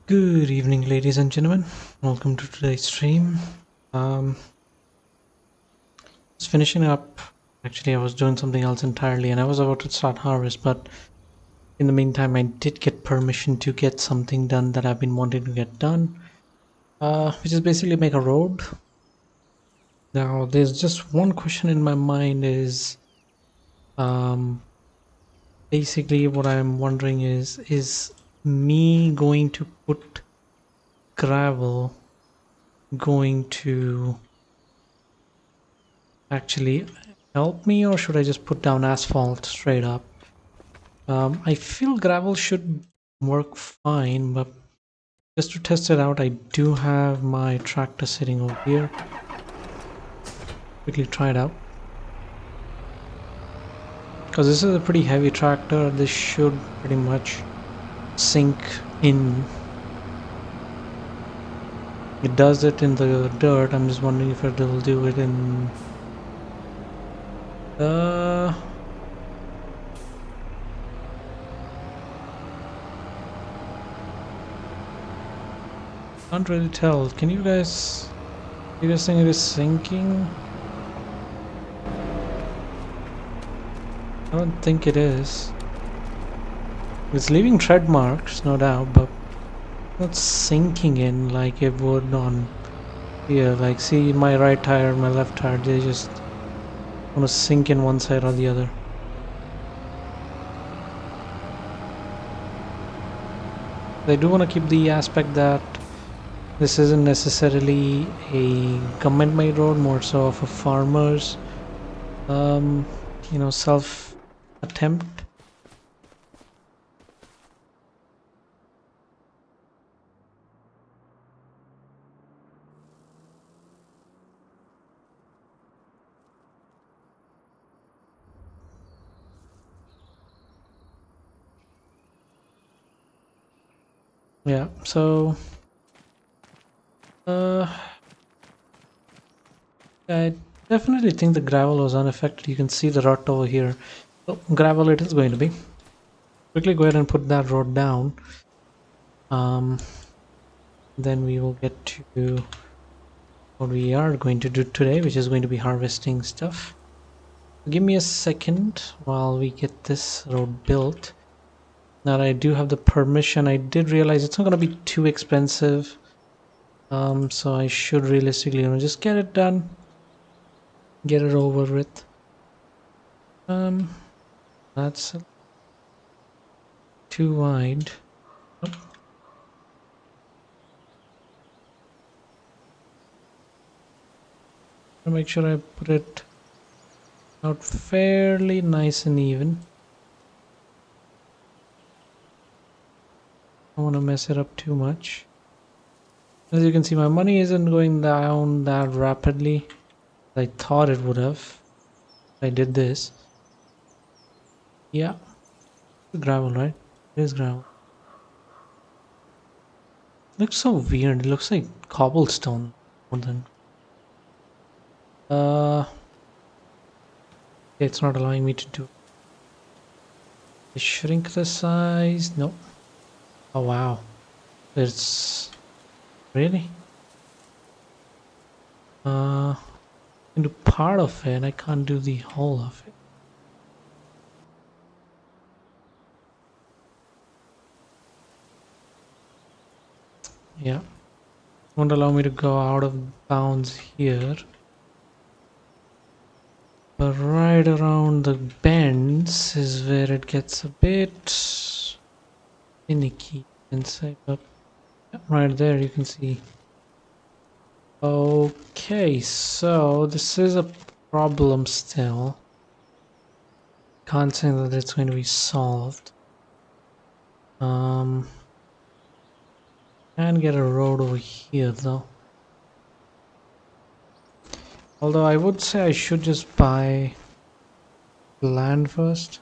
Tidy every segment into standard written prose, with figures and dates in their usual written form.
Good evening, ladies and gentlemen. Welcome to today's stream. Just finishing up. Actually, I was doing something else entirely, and I was about to start harvest. But in the meantime, I did get permission to get something done that I've been wanting to get done, which is basically make a road. Now, there's just one question in my mind: is um, basically what I'm wondering is me going to put gravel going to actually help me, or should I just put down asphalt straight up? I feel gravel should work fine, but just to test it out, I do have my tractor sitting over here. Quickly try it out. Because this is a pretty heavy tractor, this should pretty much sink in. It does it in the dirt. I'm just wondering if it will do it in uh can't really tell. Can you guys think it is sinking? I don't think it is. It's leaving tread marks, no doubt, but not sinking in like it would on here. Like, see, my right tire, my left tire, they just want to sink in one side or the other. I do want to keep the aspect that this isn't necessarily a government-made road, more so of a farmer's, self attempt. Yeah, so I definitely think the gravel was unaffected. You can see the rut over here. So gravel it is going to be. Quickly go ahead and put that road down. Then we will get to what we are going to do today, which is going to be harvesting stuff. Give me a second while we get this road built. Now that I do have the permission, I did realize it's not going to be too expensive. So I should realistically, just get it done, get it over with. That's too wide. Oh. Make sure I put it out fairly nice and even. I don't want to mess it up too much. As you can see, my money isn't going down that rapidly. I thought it would have. I did this. Yeah, gravel, right? It is gravel. Looks so weird. It looks like cobblestone more than. It's not allowing me to do. Shrink the size. No. Oh wow. It's really. I can do part of it. I can't do the whole of it. Yeah. Won't allow me to go out of bounds here. But right around the bends is where it gets a bit finicky inside. But right there you can see. Okay, so this is a problem still. Can't say that it's going to be solved. Can get a road over here though. Although I would say I should just buy land first.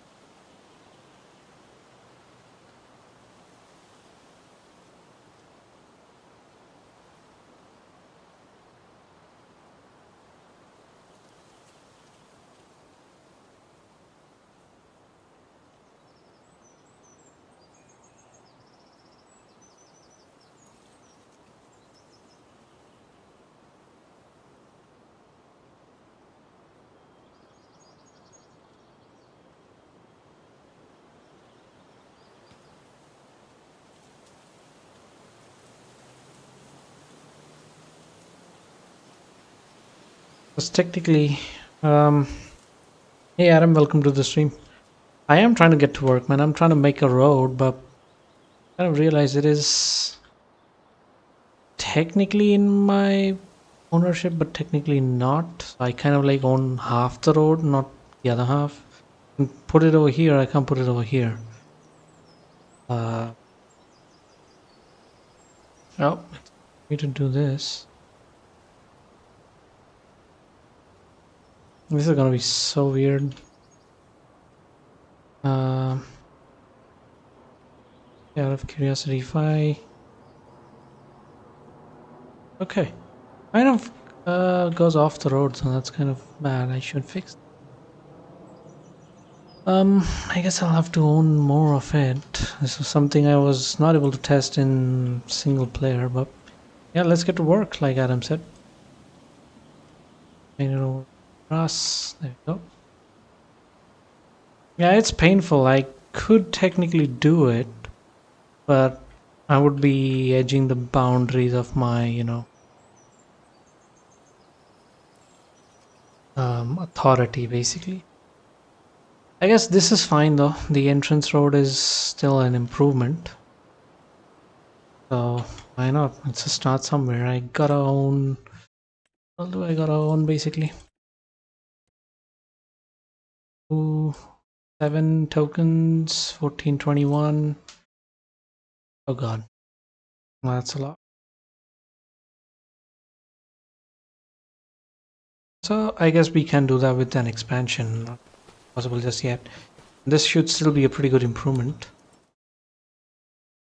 Because technically, hey Adam, welcome to the stream. I am trying to get to work, man. I'm trying to make a road, but I kind of realize it is technically in my ownership, but technically not. So I kind of like own half the road, not the other half. And put it over here. I can't put it over here. Oh, it's me to do this. This is gonna be so weird. Out of curiosity, if I okay, kind of goes off the road, so that's kind of bad. I should fix. I guess I'll have to own more of it. This was something I was not able to test in single player, but yeah, let's get to work, like Adam said. Paint it over grass. There we go. Yeah, it's painful. I could technically do it, but I would be edging the boundaries of my, authority, basically. I guess this is fine though. The entrance road is still an improvement. So why not? Let's just start somewhere. I gotta own. What do I gotta own basically? Ooh, 7 tokens, 1421. Oh god, that's a lot. So I guess we can do that with an expansion. Not possible just yet. This should still be a pretty good improvement.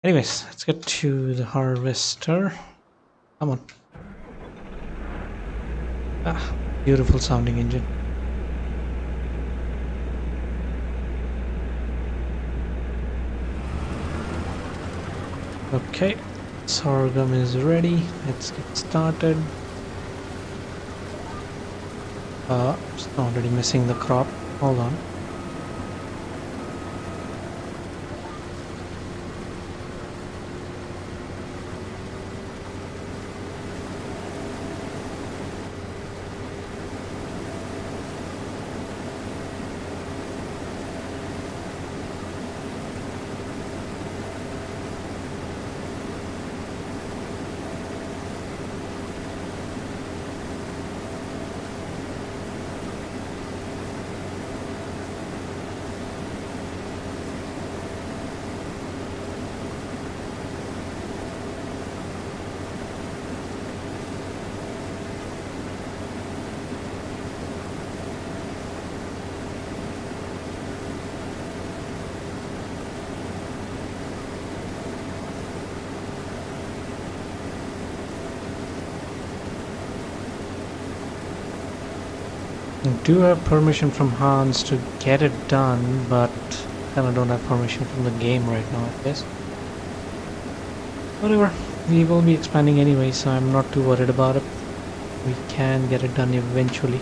Anyways, let's get to the harvester. Come on. Ah, beautiful sounding engine. Okay, sorghum is ready. Let's get started. It's already missing the crop. Hold on. I do have permission from Hans to get it done, but I don't have permission from the game right now, I guess. Whatever, we will be expanding anyway, so I'm not too worried about it. We can get it done eventually.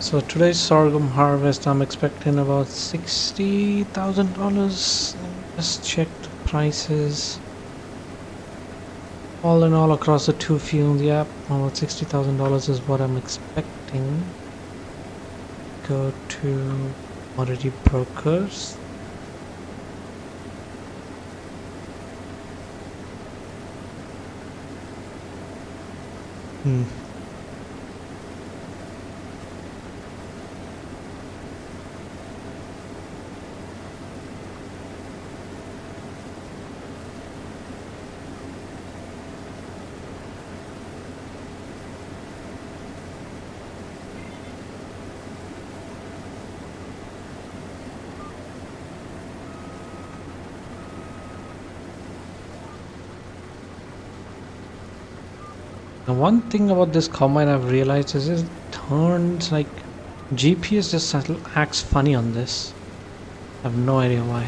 So today's sorghum harvest, I'm expecting about $60,000. Just check the prices. All in all, across the two fields, yeah, about $60,000 is what I'm expecting. Go to commodity brokers. Now, one thing about this combine I've realized is it turns like GPS just acts funny on this. I have no idea why.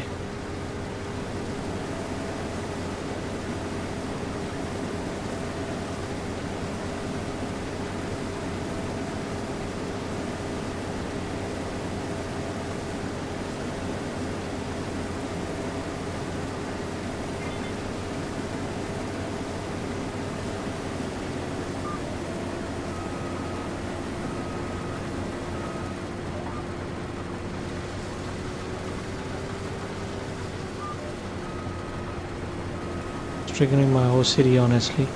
triggering my OCD honestly.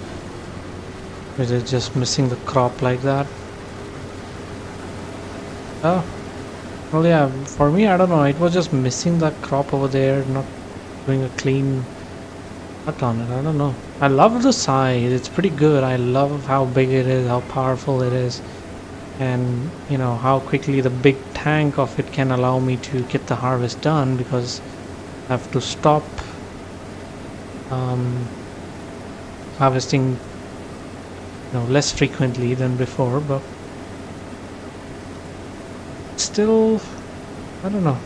Is it just missing the crop like that? Oh, well yeah, for me I don't know, it was just missing that crop over there, not doing a clean cut on it. I don't know. I love the size, it's pretty good. I love how big it is, how powerful it is, and you know how quickly the big tank of it can allow me to get the harvest done, because I have to stop um, harvesting less frequently than before, but still I don't know.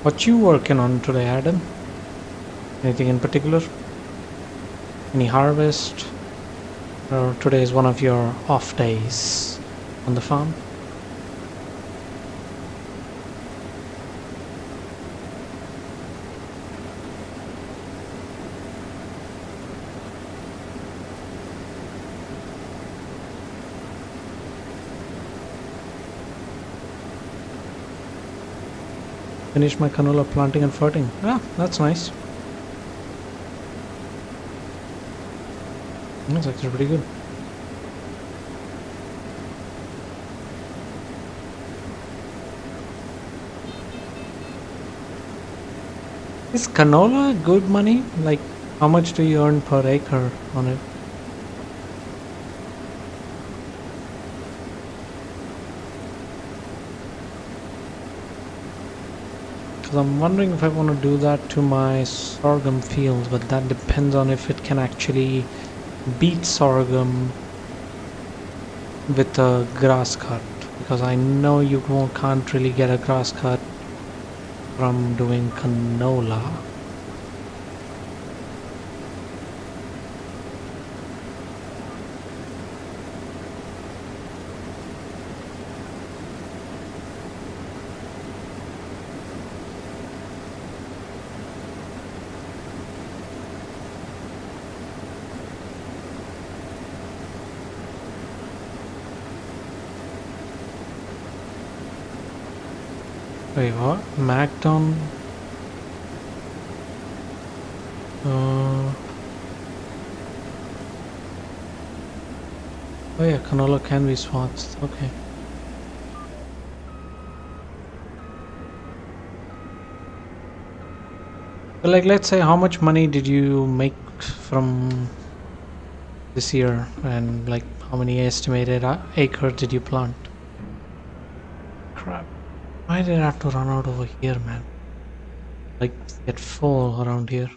What you working on today, Adam? Anything in particular? Any harvest? Or today is one of your off days on the farm? Finish my canola planting and ferting. Ah, that's nice. That's actually pretty good. Is canola good money? Like, how much do you earn per acre on it? Because I'm wondering if I want to do that to my sorghum fields, but that depends on if it can actually beat sorghum with a grass cut. Because I know you can't really get a grass cut from doing canola. Wait, what? Macdon? Oh yeah, canola can be swathed. Okay. Like, let's say, how much money did you make from this year, and like how many estimated acres did you plant? Crap. Why did I have to run out over here, man? Like, get full around here.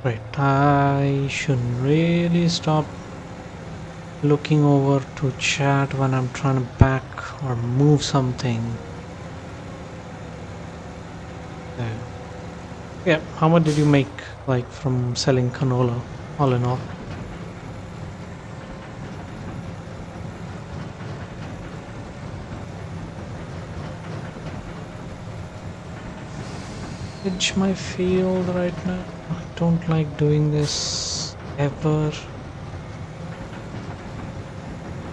Right, I should really stop looking over to chat when I'm trying to back or move something. There. Yeah, how much did you make, like, from selling canola, all in all? Edge my field right now. I don't like doing this ever.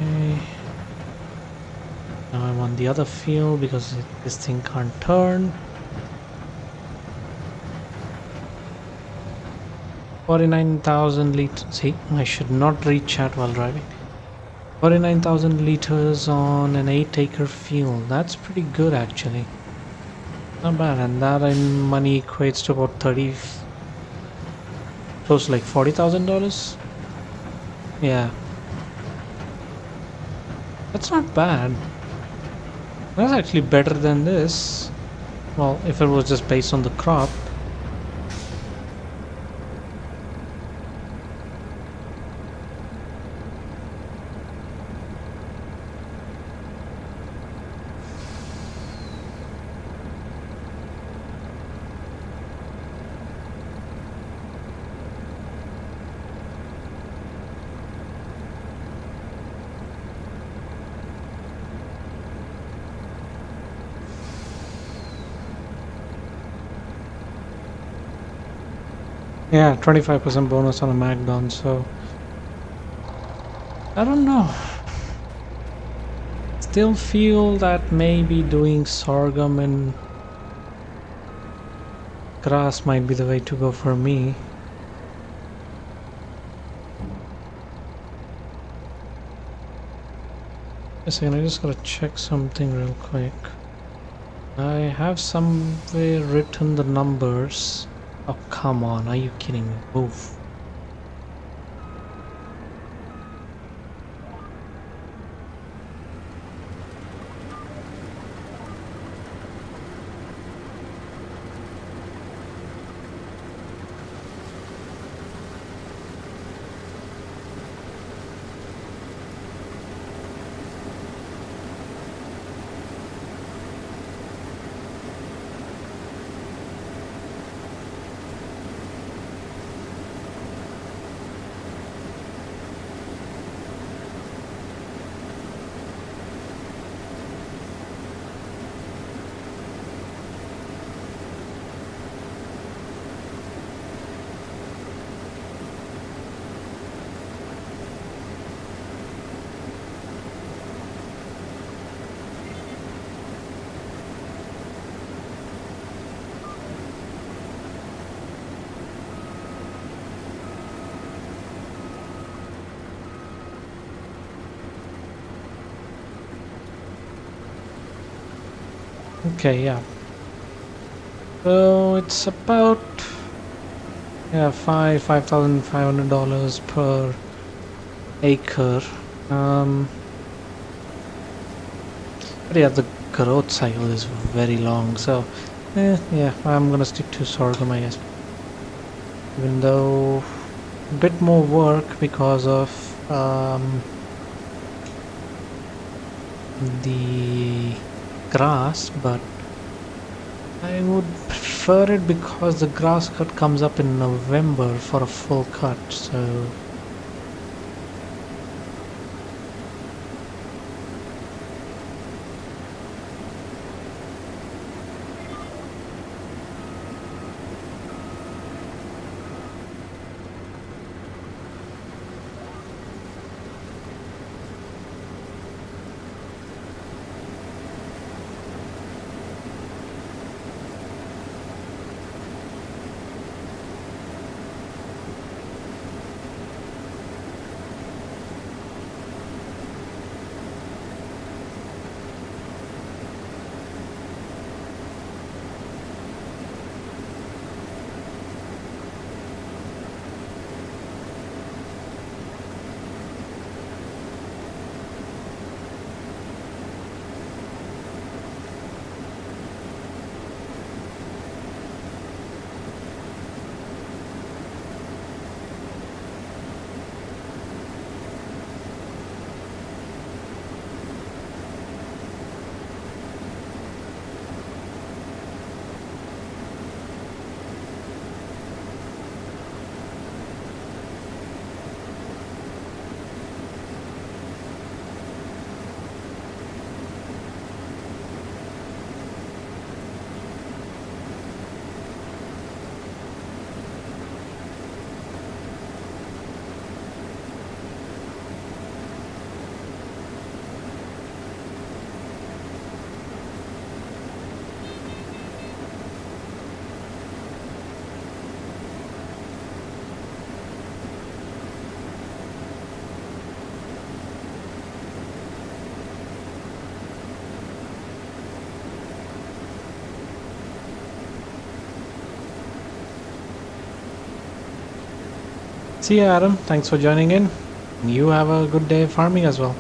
Okay. Now I'm on the other field because this thing can't turn. 49,000 liters. See, I should not read chat while driving. 49,000 liters on an 8-acre field. That's pretty good actually. Not bad, and that in money equates to about 30, close to like $40,000. Yeah, that's not bad. That's actually better than this. Well, if it was just based on the crop. Yeah, 25% bonus on a Magdon, so I don't know. Still feel that maybe doing sorghum and grass might be the way to go for me. A second, I just gotta check something real quick. I have somewhere written the numbers. Oh, come on, are you kidding me? Move. Okay, yeah. So it's about $5,500 per acre. But yeah, the growth cycle is very long, so yeah, I'm gonna stick to sorghum, I guess. Even though a bit more work because of the grass, but I would prefer it because the grass cut comes up in November for a full cut, so See you, Adam. Thanks for joining in. You have a good day farming as well.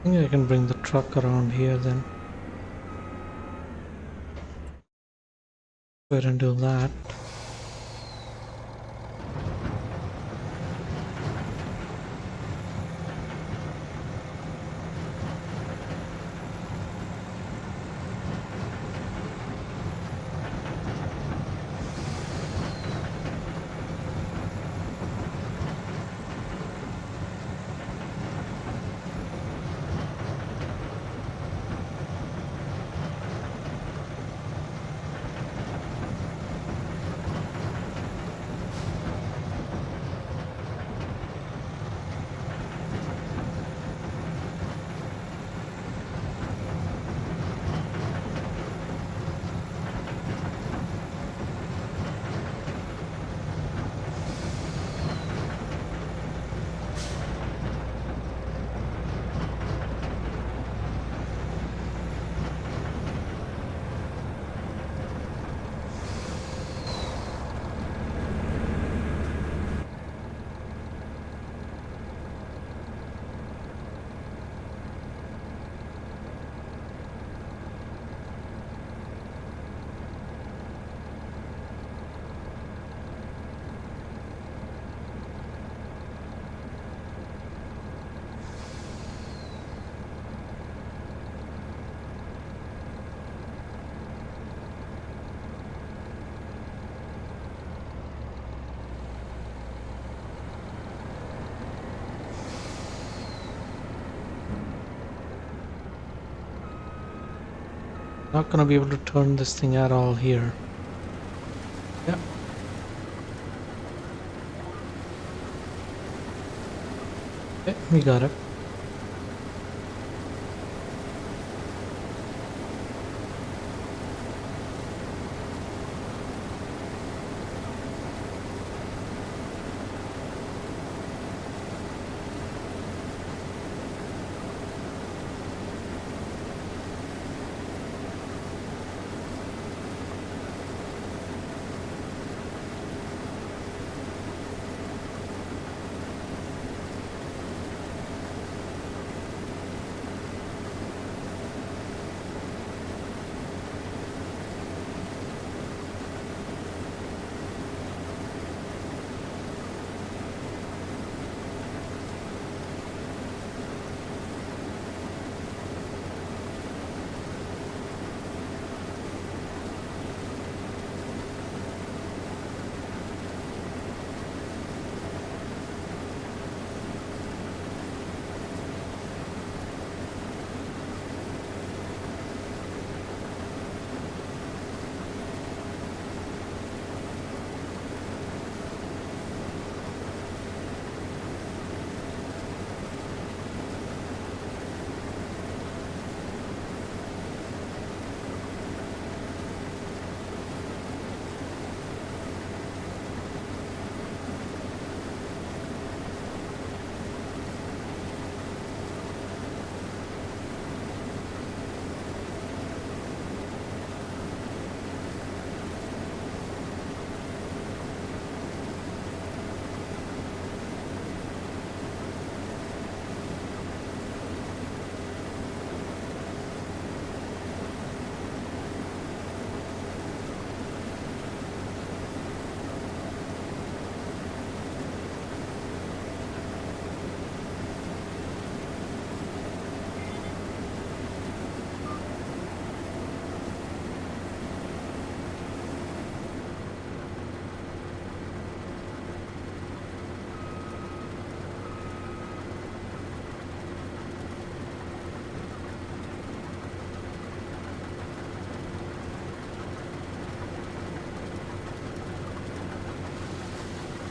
I think I can bring the truck around here then. Go ahead and do that. Not gonna be able to turn this thing at all here. Yeah. Okay, we got it.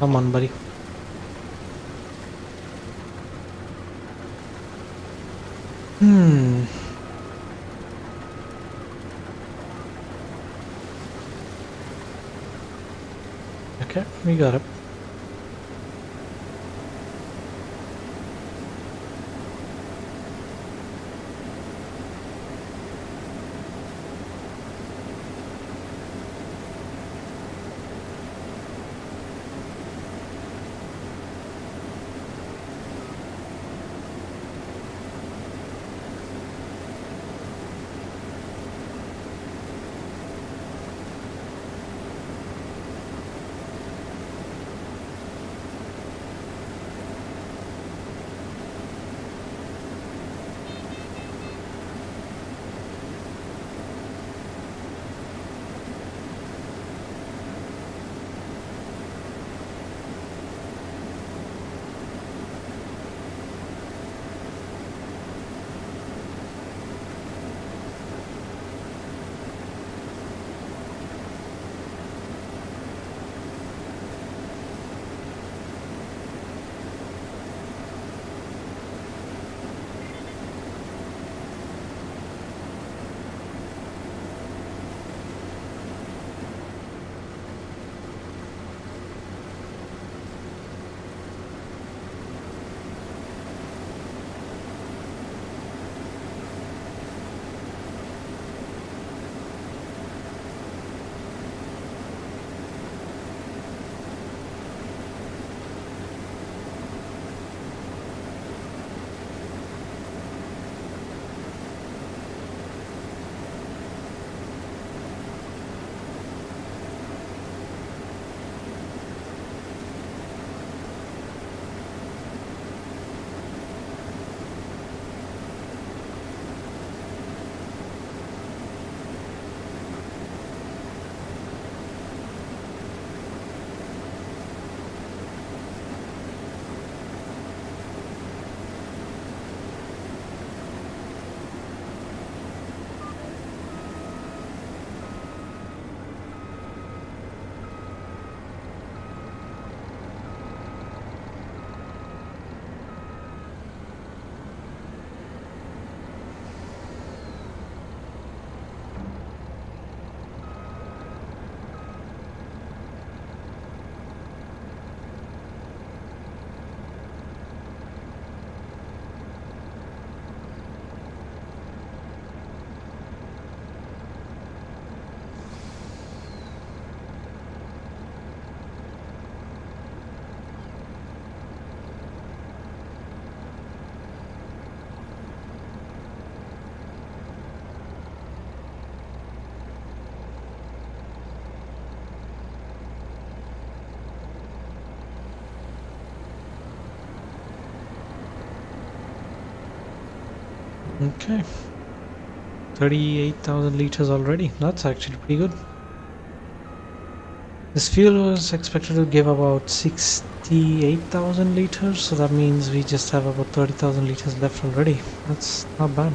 Come on, buddy. Hmm. Okay, we got it. Okay, 38,000 liters already. That's actually pretty good. This fuel was expected to give about 68,000 liters, so that means we just have about 30,000 liters left already. That's not bad.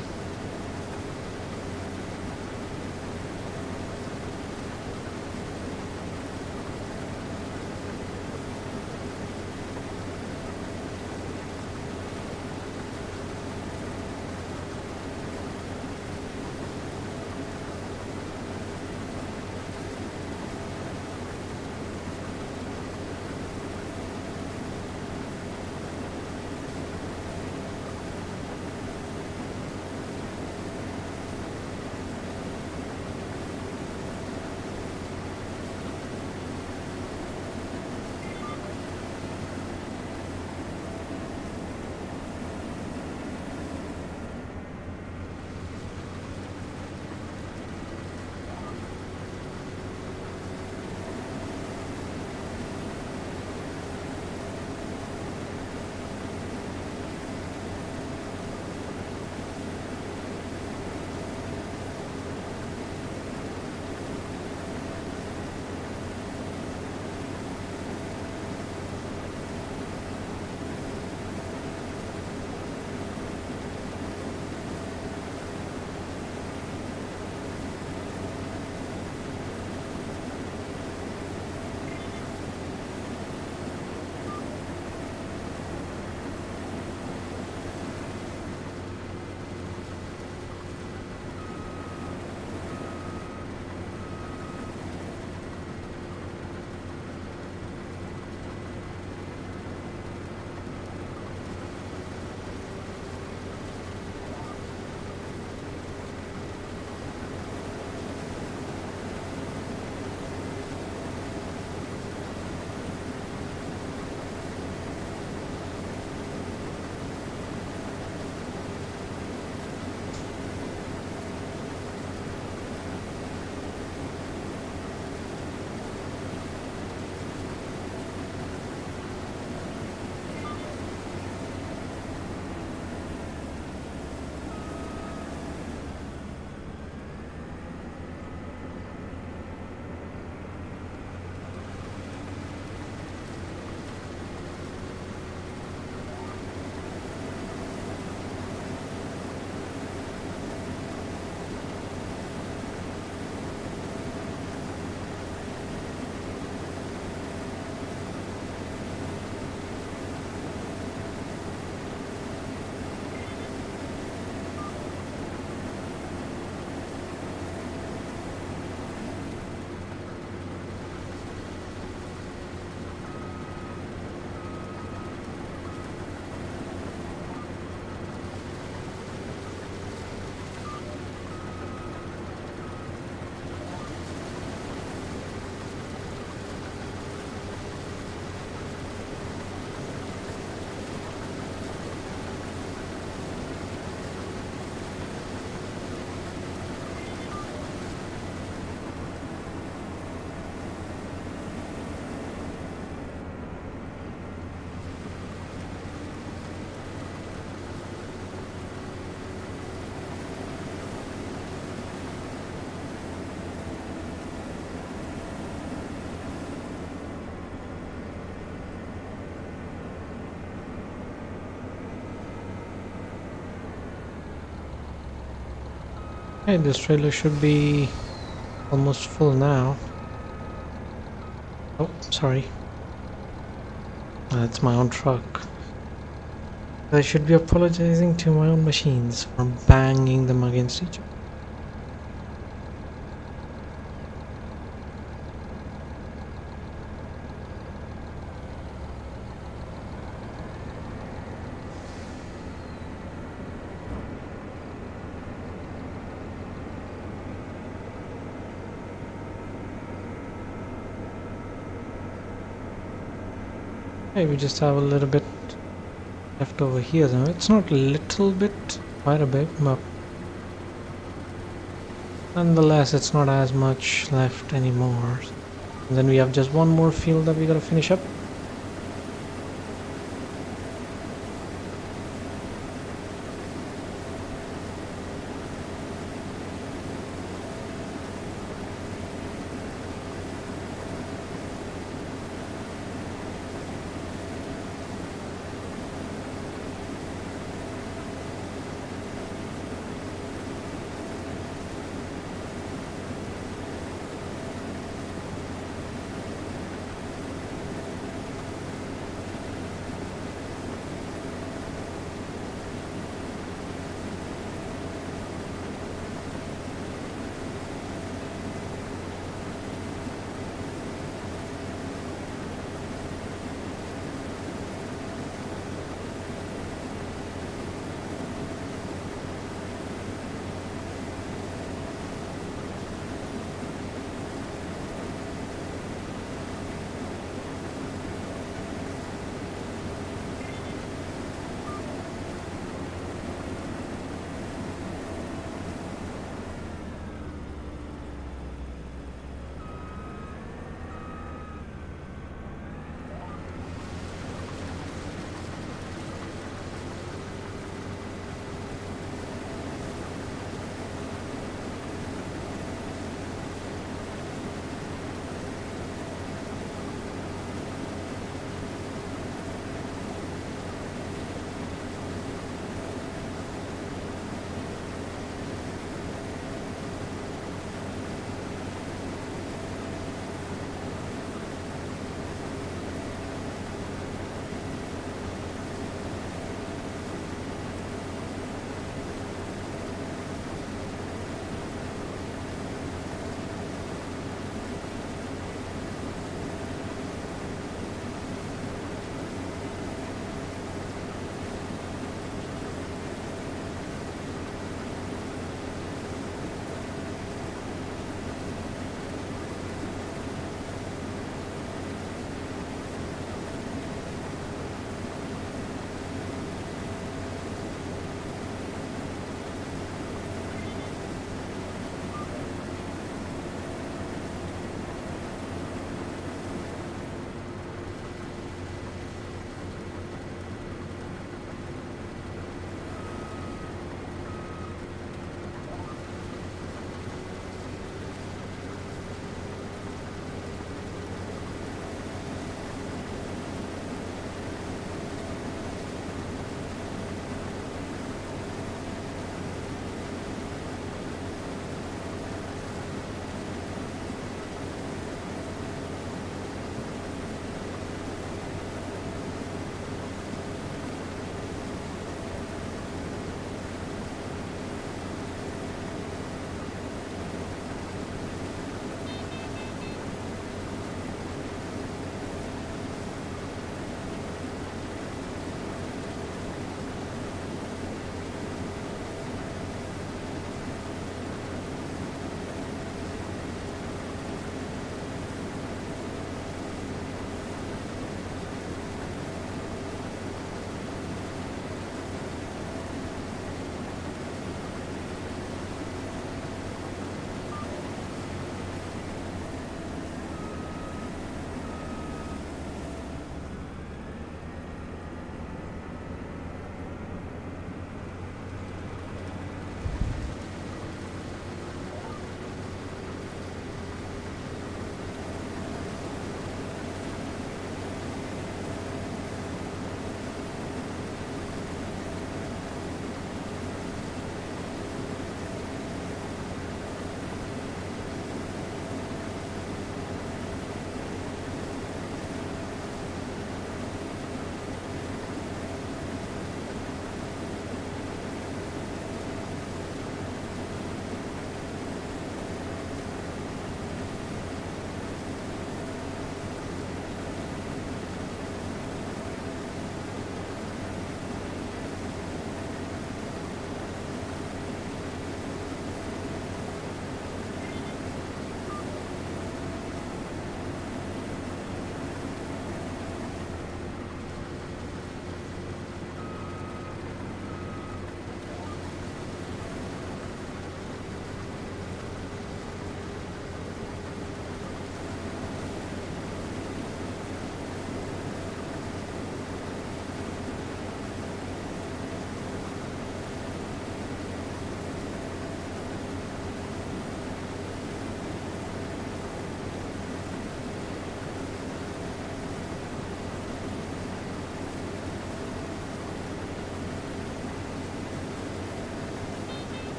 Okay, this trailer should be almost full now. Oh, sorry. That's my own truck. I should be apologizing to my own machines for banging them against each other. Okay, we just have a little bit left over here. Now it's not a little bit, quite a bit, but nonetheless it's not as much left anymore. And then we have just one more field that we gotta finish up.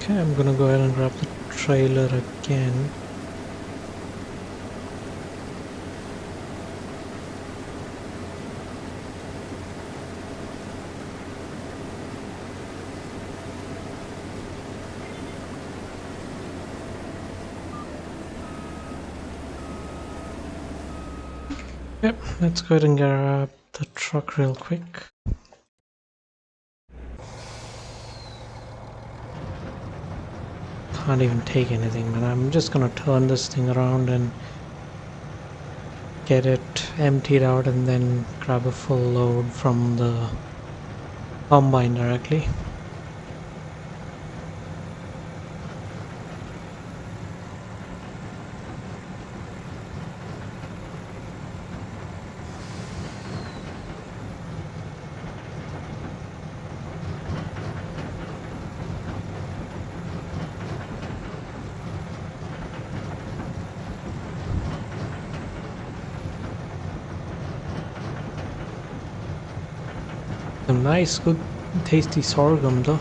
Okay, I'm gonna go ahead and grab the trailer again. Yep, let's go ahead and grab the truck real quick. Can't even take anything, man. I'm just gonna turn this thing around and get it emptied out and then grab a full load from the combine directly. Some nice, good, tasty sorghum though.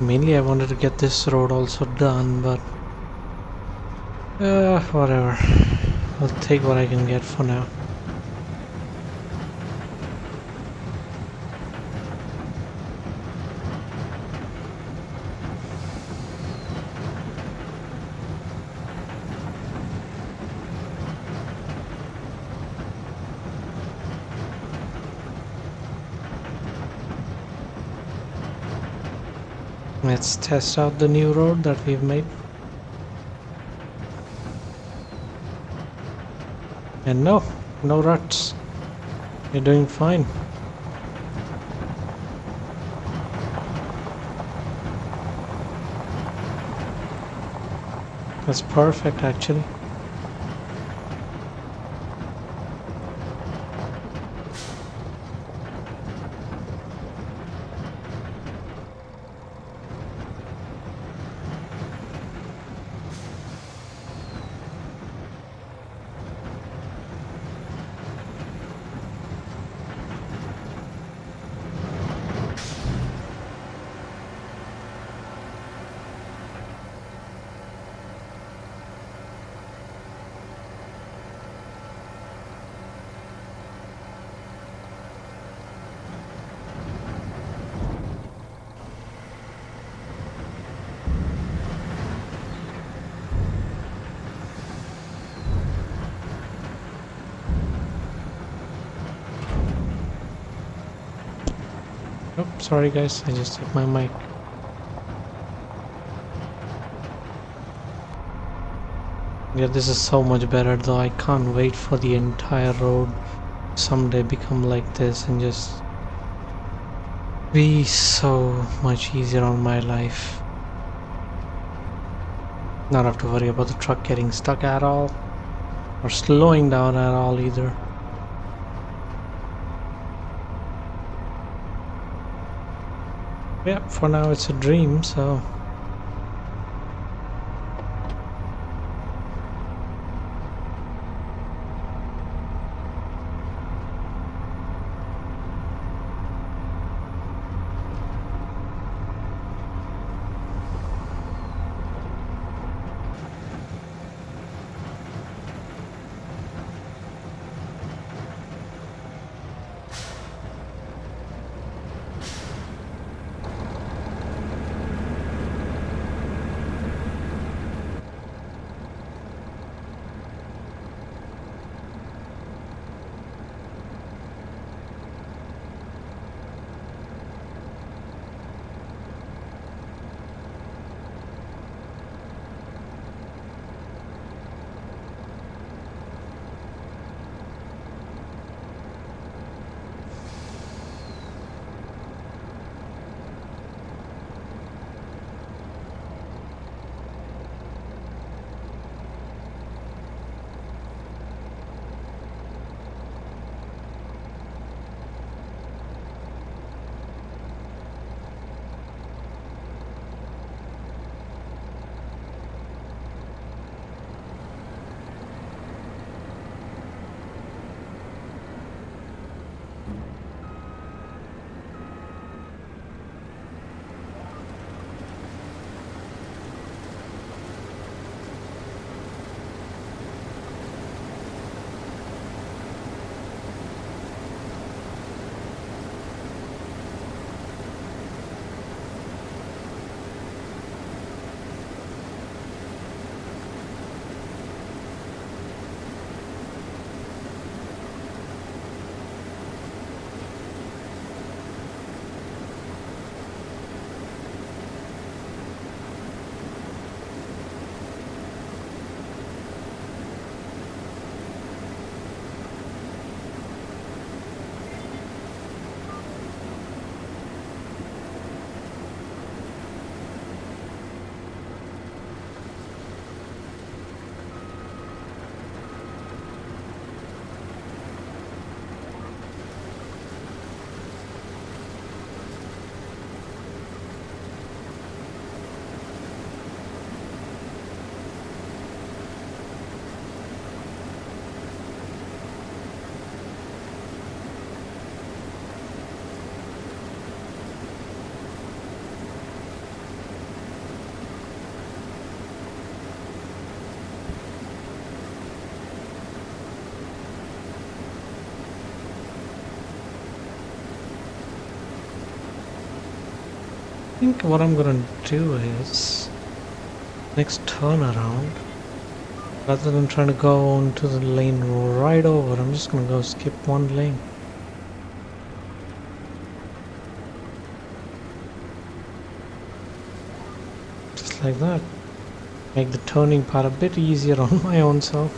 Mainly I wanted to get this road also done, but whatever. I'll take what I can get for now. Let's test out the new road that we've made. And no ruts. You're doing fine. That's perfect actually. Oh, sorry guys, I just hit my mic. Yeah, this is so much better though. I can't wait for the entire road someday become like this and just be so much easier on my life. Not have to worry about the truck getting stuck at all or slowing down at all either. Yeah, for now it's a dream, so think what I'm gonna do is next turnaround, rather than trying to go onto the lane right over, I'm just gonna go skip one lane. Just like that. Make the turning part a bit easier on my own self.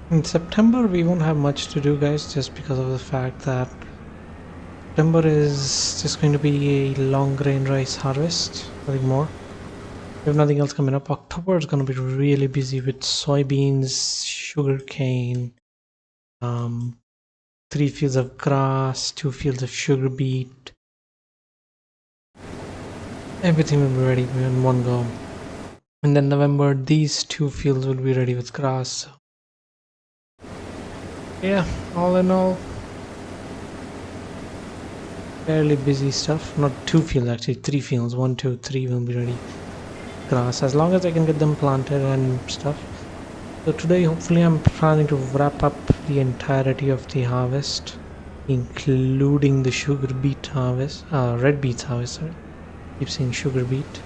In September we won't have much to do, guys, just because of the fact that September is just going to be a long grain rice harvest, nothing more. We have nothing else coming up. October is going to be really busy with soybeans, sugarcane, 3 fields of grass, 2 fields of sugar beet. Everything will be ready in one go. And then November, these 2 fields will be ready with grass. Yeah, all in all, fairly busy stuff. Not 2 fields, actually 3 fields. 1, 2, 3 will be ready. Grass, as long as I can get them planted and stuff. So today, hopefully, I'm planning to wrap up the entirety of the harvest, including the sugar beet harvest, red beets harvest. Sorry, keep saying sugar beet.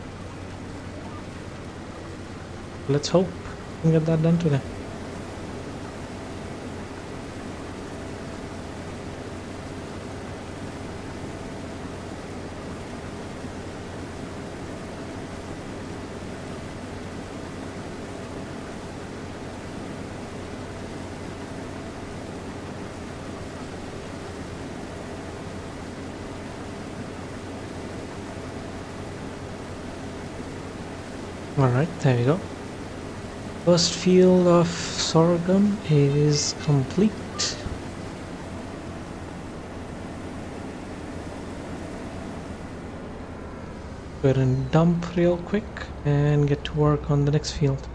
Let's hope we can get that done today. Alright, there we go. First field of sorghum is complete. Go ahead and dump real quick and get to work on the next field.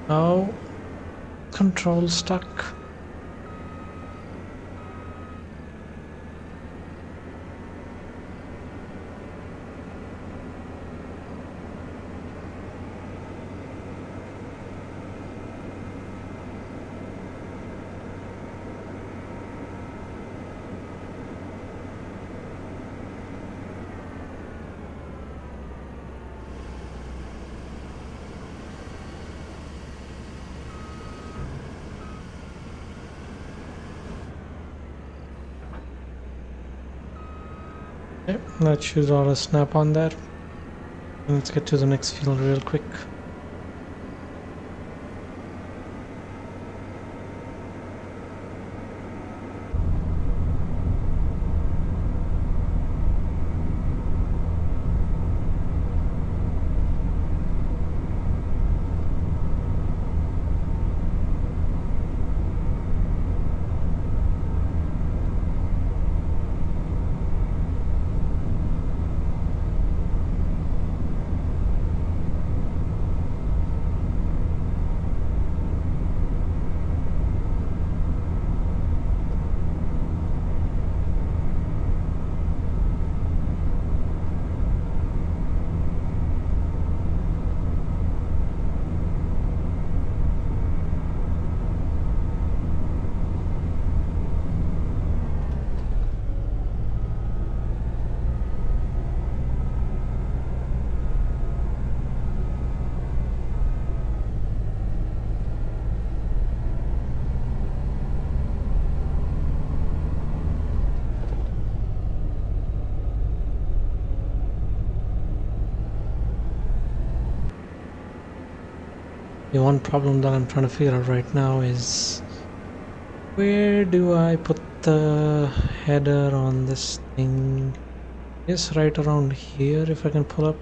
Oh, control stuck. Okay, let's choose auto snap on there. Let's get to the next field real quick. The one problem that I'm trying to figure out right now is where do I put the header on this thing? Yes, right around here if I can pull up.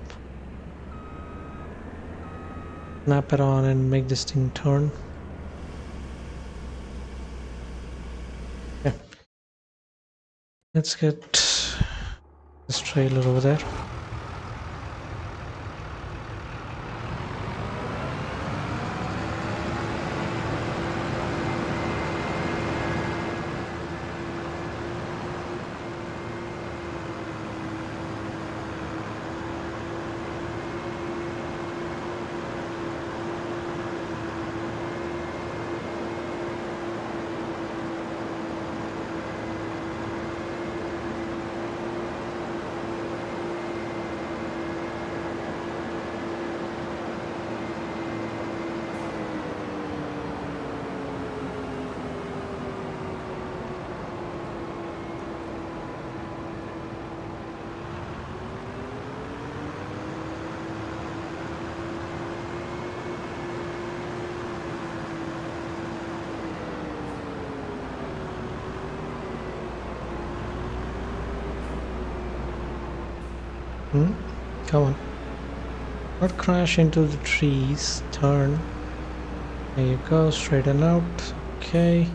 Snap it on and make this thing turn. Okay. Let's get this trailer over there. Come on. Not crash into the trees. Turn. There you go. Straighten out. Okay.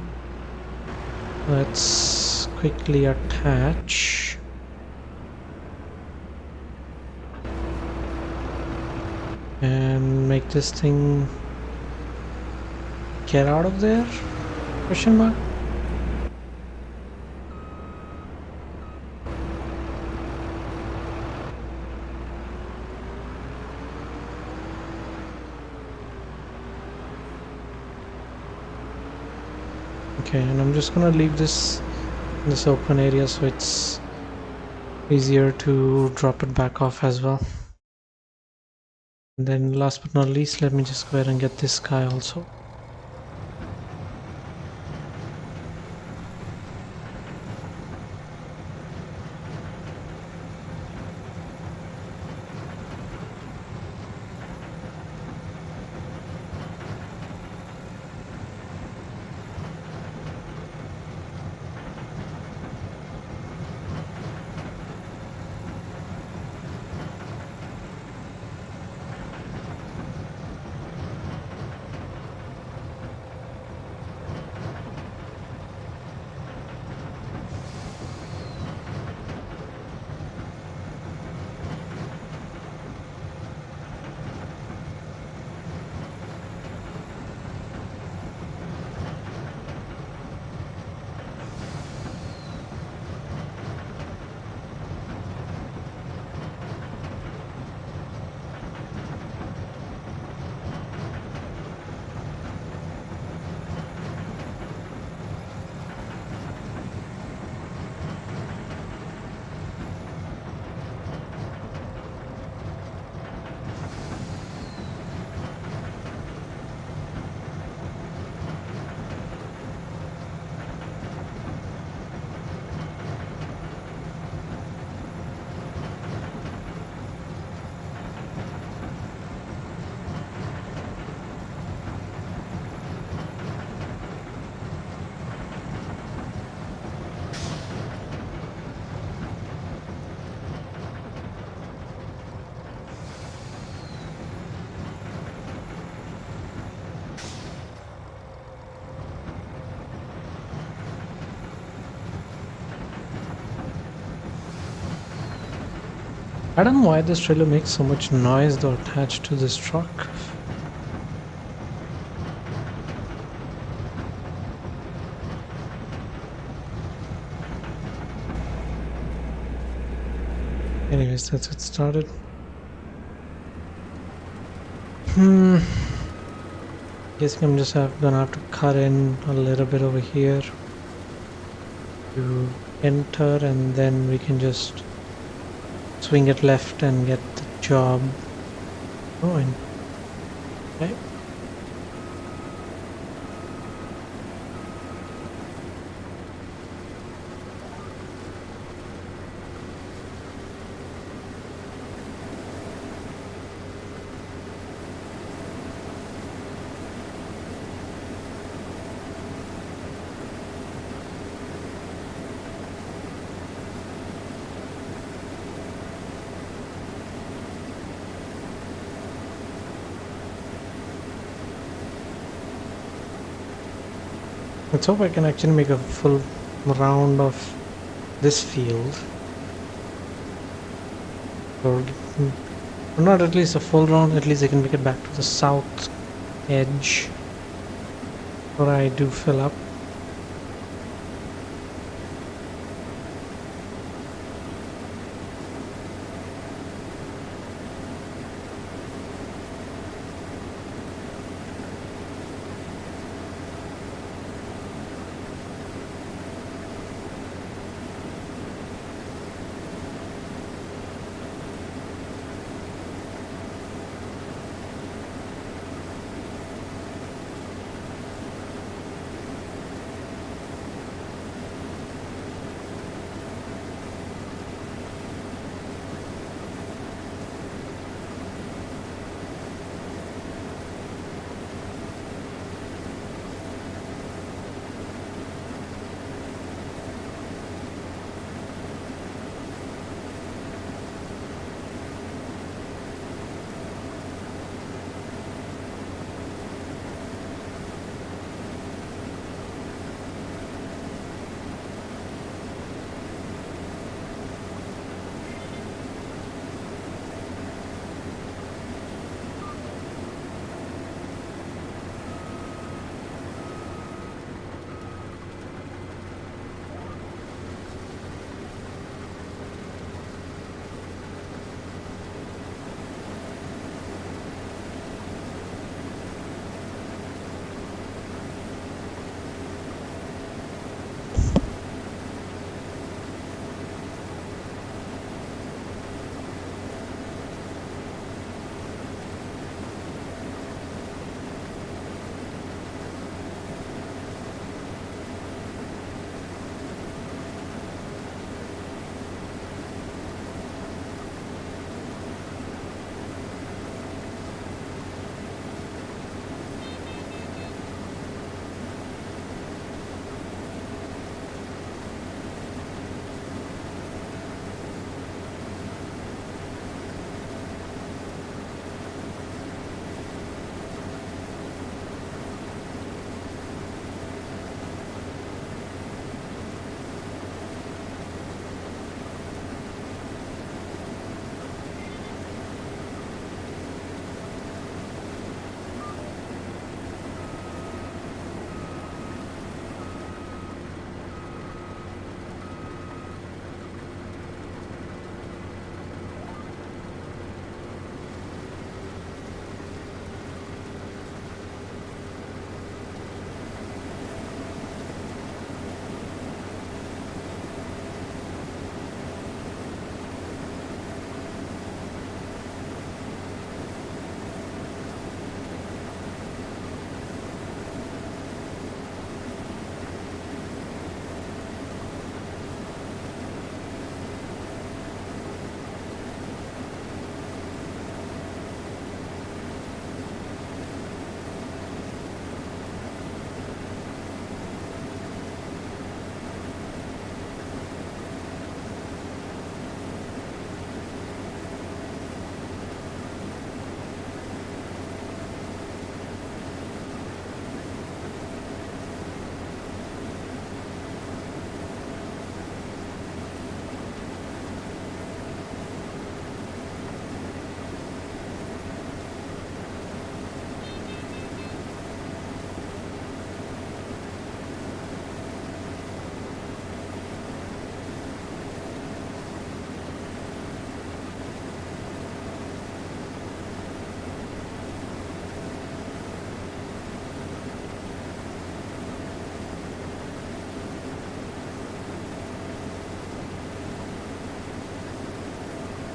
Let's quickly attach. And make this thing get out of there? Question mark? Okay, and I'm just gonna leave this in this open area so it's easier to drop it back off as well. And then last but not least, let me just go ahead and get this guy also. I don't know why this trailer makes so much noise though attached to this truck. Anyways, let's get started. Guessing I'm just gonna have to cut in a little bit over here to enter, and then we can just swing it left and get the job going. Okay. Let's hope I can actually make a full round of this field. Or not at least a full round, at least I can make it back to the south edge where I do fill up.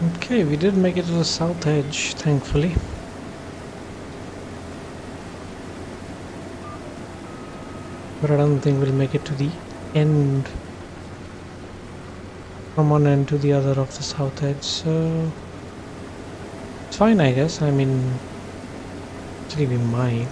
Okay, we did make it to the south edge, thankfully. But I don't think we'll make it to the end. From one end to the other of the south edge, so it's fine, I guess. I mean, actually we might.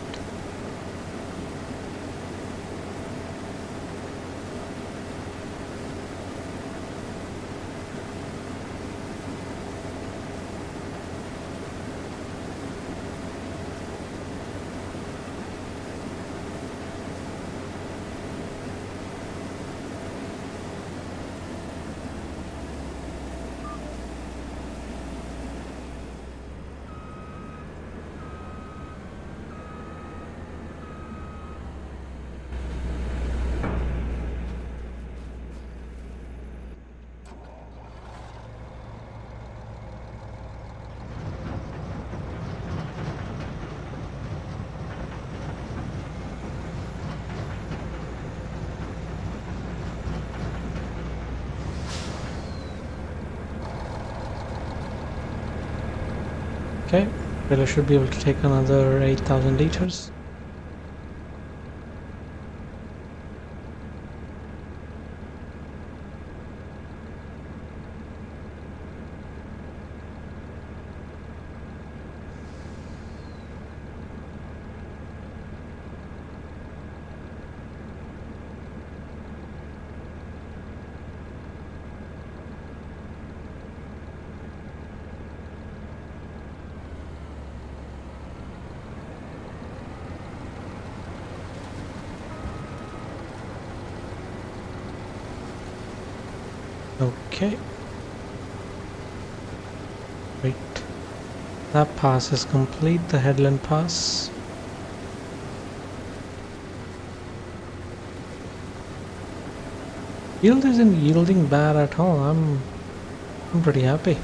Okay, well I should be able to take another 8,000 liters. Okay. Wait. That pass is complete, the headland pass. Yield isn't yielding bad at all. I'm pretty happy.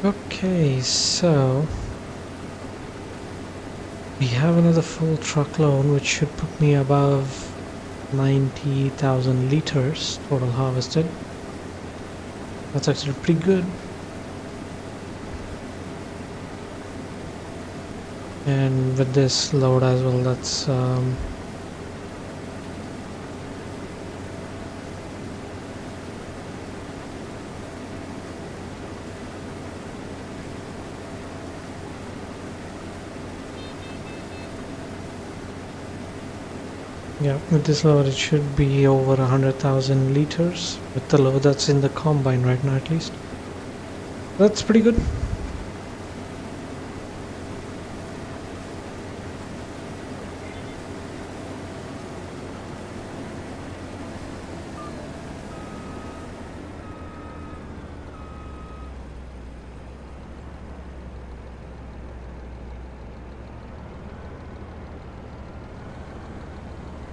Okay, so we have another full truckload, which should put me above 90,000 liters total harvested. That's actually pretty good. And with this load as well, that's yeah, with this load it should be over 100,000 liters with the load that's in the combine right now at least. That's pretty good.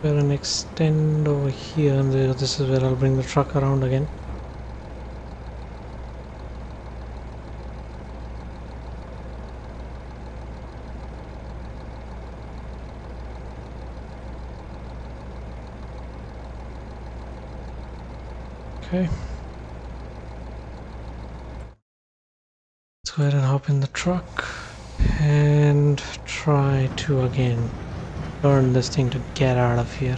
We're gonna extend over here, and this is where I'll bring the truck around again. Okay. Let's go ahead and hop in the truck and try to again turn this thing to get out of here.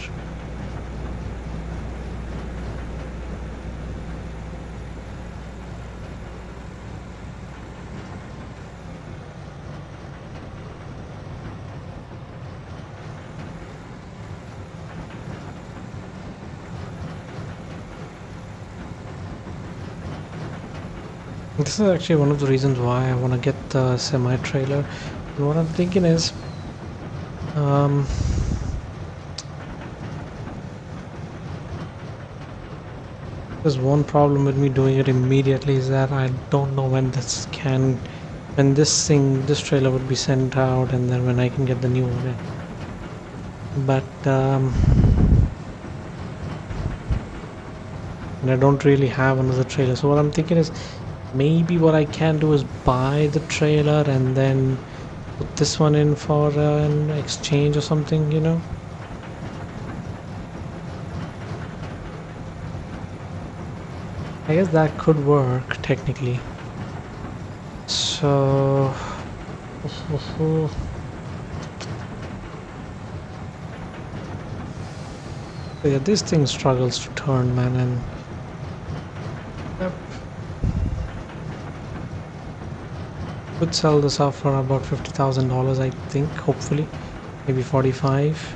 This is actually one of the reasons why I want to get the semi-trailer. And what I'm thinking is, there's one problem with me doing it immediately is that I don't know when this trailer would be sent out, and then when I can get the new one in. But and I don't really have another trailer, so what I'm thinking is, maybe what I can do is buy the trailer and then put this one in for an exchange or something, you know? I guess that could work technically. So yeah, this thing struggles to turn, man, and yep. Could sell this off for about $50,000, I think, hopefully, maybe 45.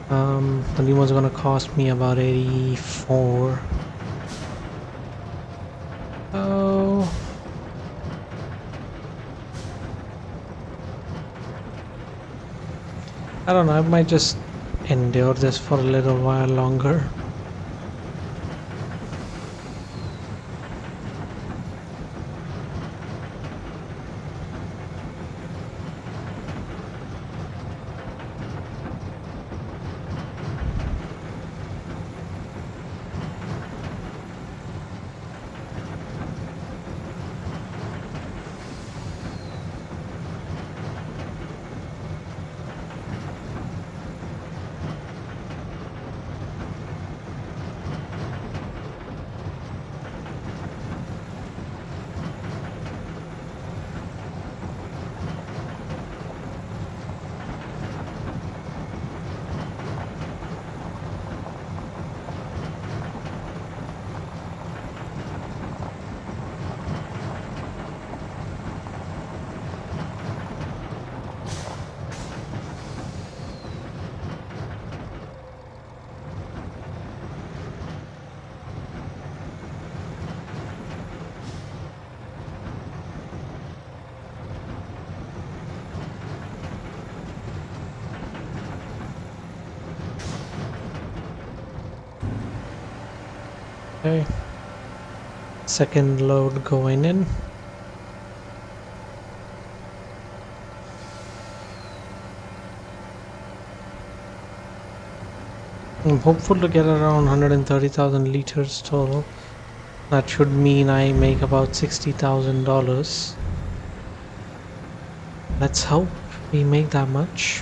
The new one's gonna cost me about 84. Oh, I don't know, I might just endure this for a little while longer. Okay, second load going in. I'm hopeful to get around 130,000 liters total. That should mean I make about $60,000. Let's hope we make that much.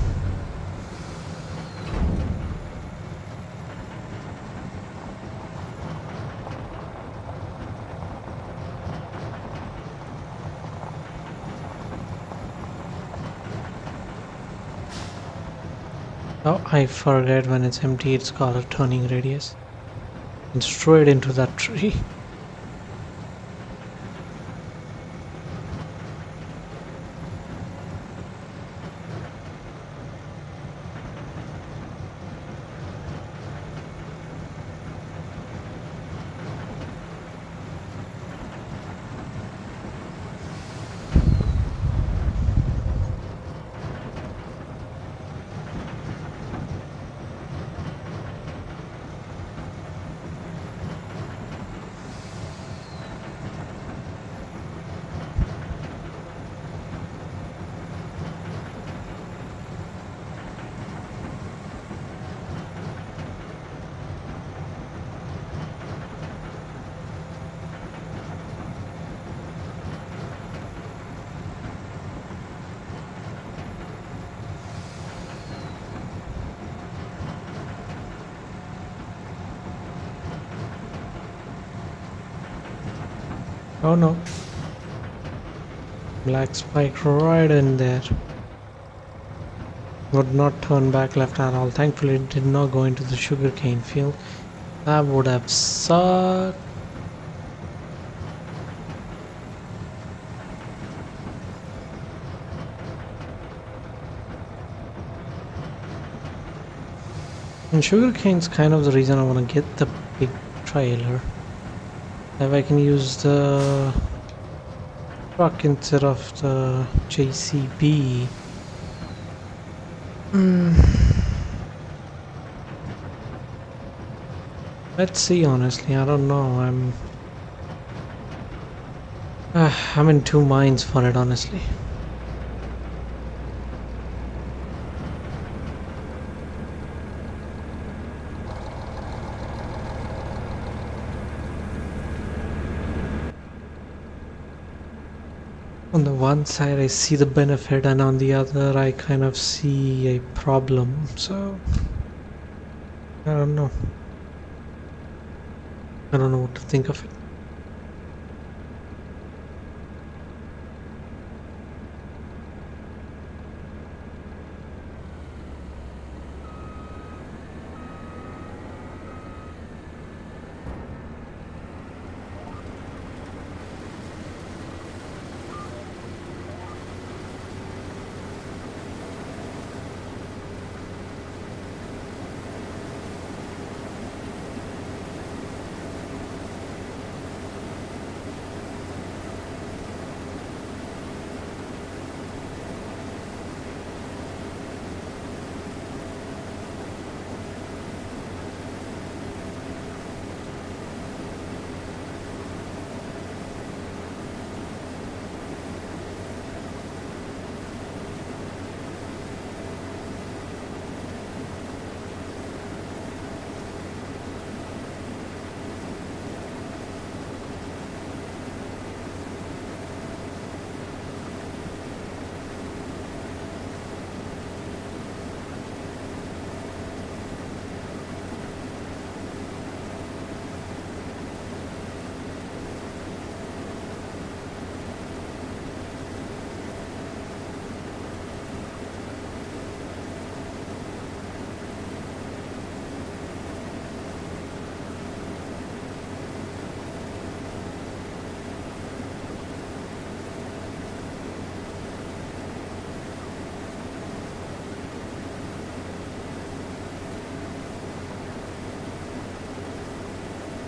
Oh, I forget when it's empty, it's got a turning radius. And straight into that tree. Oh no. Black spike right in there. Would not turn back left at all. Thankfully it did not go into the sugarcane field. That would have sucked. And sugarcane's kind of the reason I want to get the big trailer. If I can use the truck instead of the JCB. Let's see, honestly, I don't know. I'm in two minds for it, honestly. On the one side I see the benefit, and on the other I kind of see a problem, so I don't know. I don't know what to think of it.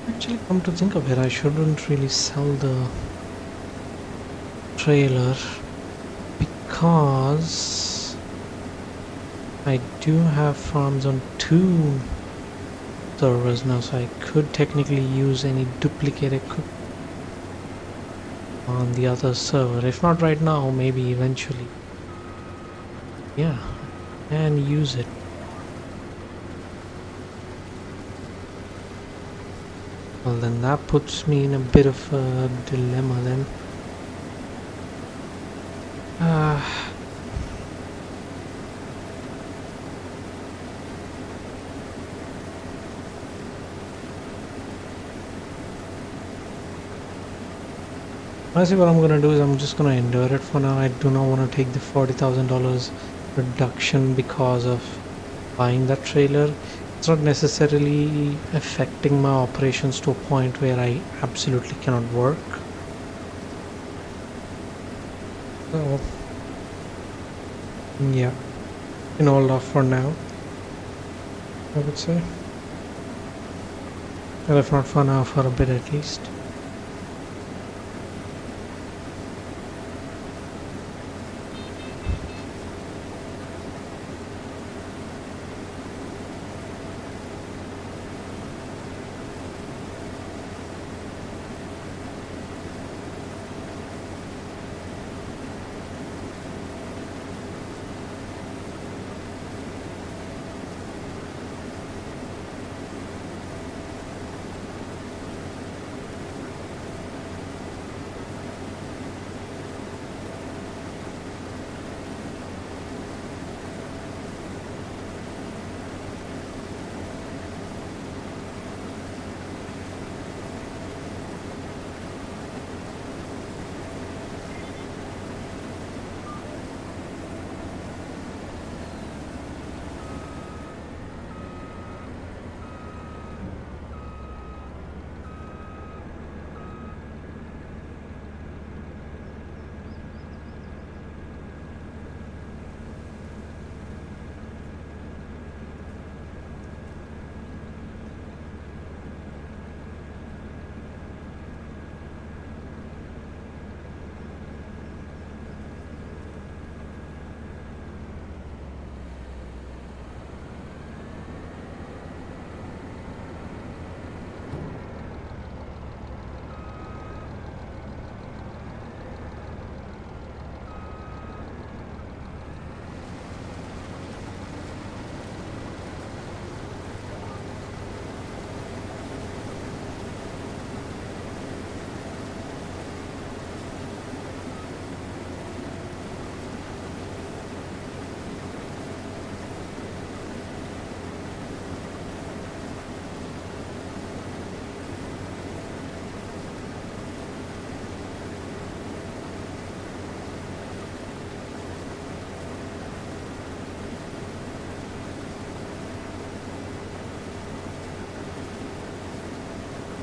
Actually, come to think of it, I shouldn't really sell the trailer because I do have farms on two servers now, so I could technically use any duplicate equipment on the other server. If not right now, maybe eventually. Yeah, and use it. Well, then that puts me in a bit of a dilemma then. Honestly, what I'm gonna do is I'm just gonna endure it for now. I do not want to take the $40,000 reduction because of buying that trailer. It's not necessarily affecting my operations to a point where I absolutely cannot work. So, yeah, can hold off for now, I would say. Well, if not for now, for a bit at least.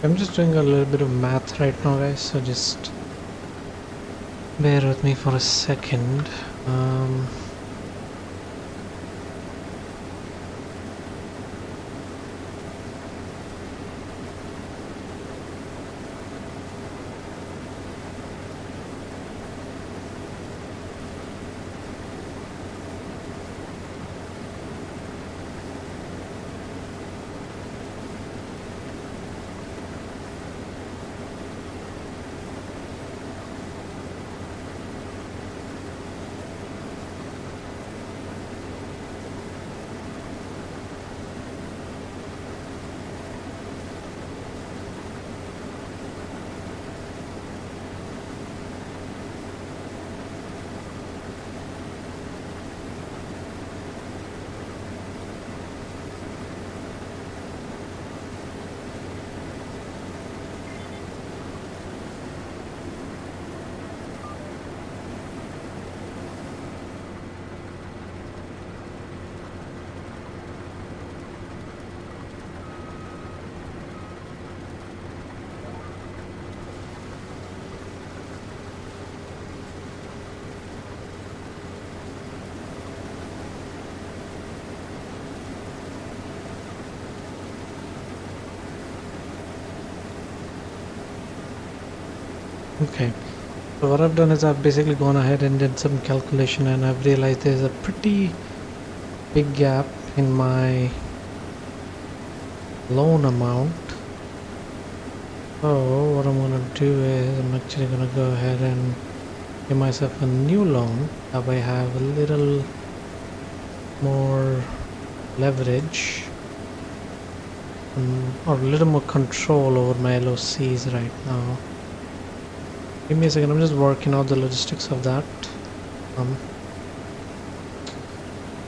I'm just doing a little bit of math right now, guys, so just bear with me for a second. Okay, so what I've done is I've basically gone ahead and did some calculation, and I've realized there's a pretty big gap in my loan amount. So what I'm gonna do is I'm actually gonna go ahead and give myself a new loan. That way I have a little more leverage. or a little more control over my LOCs right now. Give me a second, I'm just working out the logistics of that.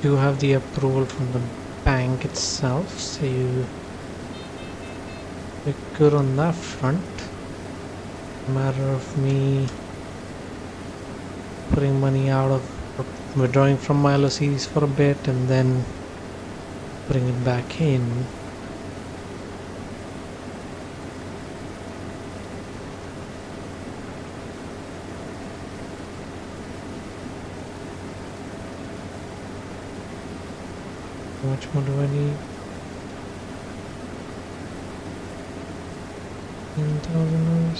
Do have the approval from the bank itself, so we're good on that front. Matter of me putting money out of, withdrawing from my LOCs for a bit and then putting it back in. How much more do I need? 10,000.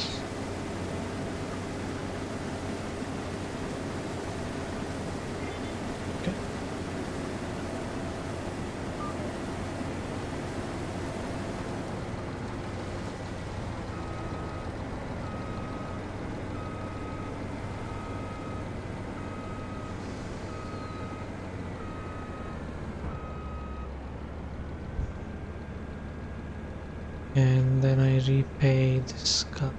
Okay. And then I repay this guy.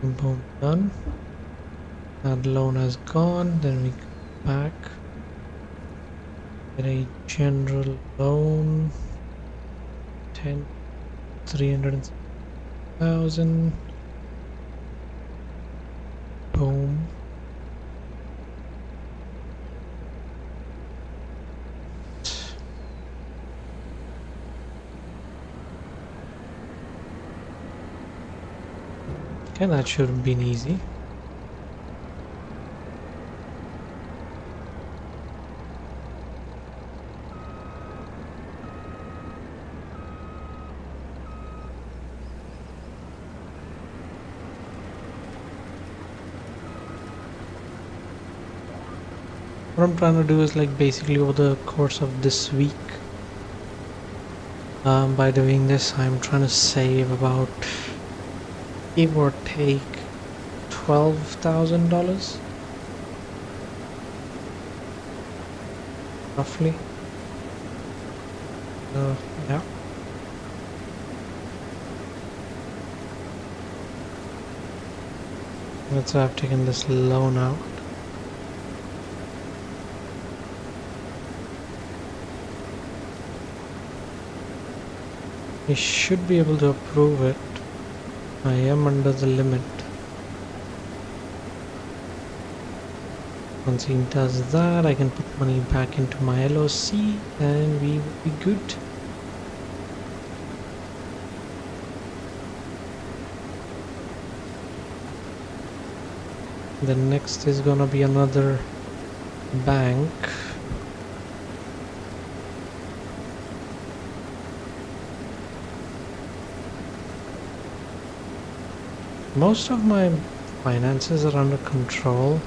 Boom, done. That loan has gone. Then we go back. Get a general loan. 300,000. Boom. Okay, that should have been easy. What I'm trying to do is like basically over the course of this week, by doing this I'm trying to save about, give or take, $12,000 roughly. Yeah. That's why I've taken this loan out. I should be able to approve it. I am under the limit. Once he does that, I can put money back into my LOC and we will be good. The next is gonna be another bank. Most of my finances are under control,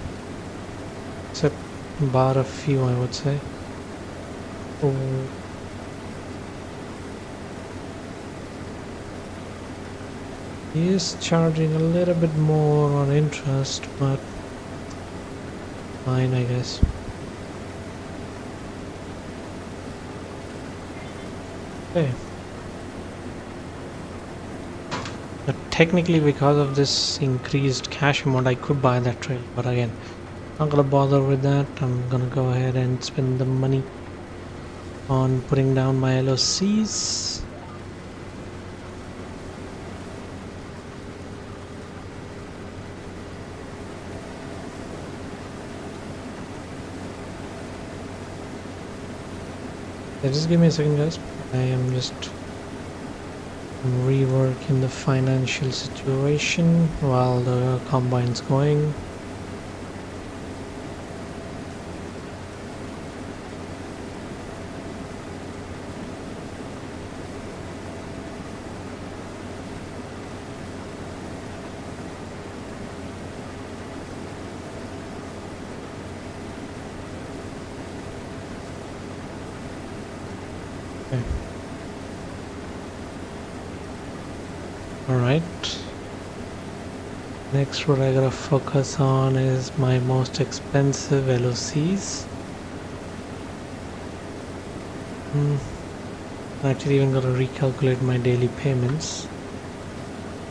except bar a few, I would say. Oh. He is charging a little bit more on interest, but fine, I guess. Okay. But technically, because of this increased cash amount, I could buy that trailer, but again, not gonna bother with that. I'm gonna go ahead and spend the money on putting down my LOCs. Yeah, just give me a second, guys. I am just reworking the financial situation while the combine's going. Okay. All right. Next, what I gotta focus on is my most expensive LOCs. I actually even gotta recalculate my daily payments.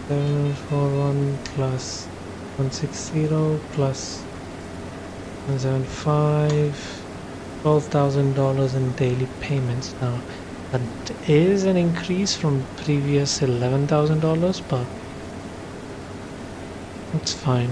741 plus 160 plus 175, $12,000 in daily payments. Now that is an increase from previous $11,000, but it's fine.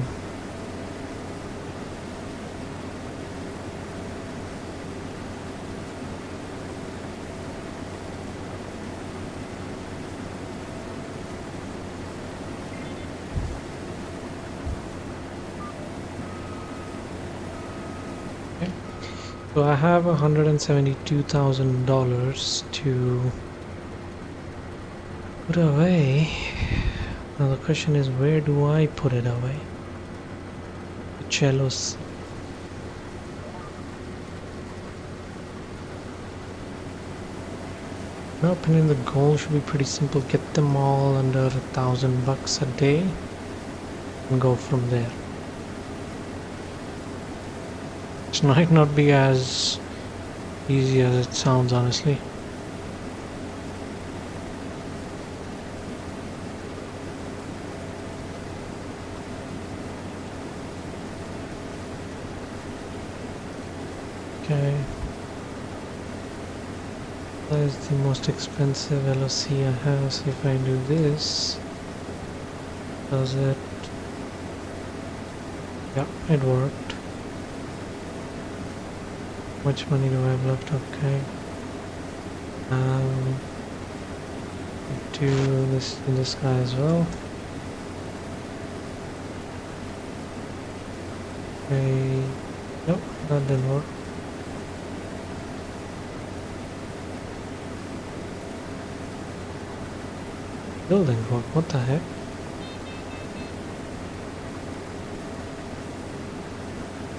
So I have $172,000 to put away. Now the question is, where do I put it away? The cellos. In my opinion, the goal should be pretty simple. Get them all under $1,000 a day and go from there. It might not be as easy as it sounds, honestly. Okay. That is the most expensive LOC I have. So if I do this, does it? Yeah, it worked. How much money do I have left? Okay. Do this guy as well. Okay. Nope, that didn't work. Still didn't work. What the heck?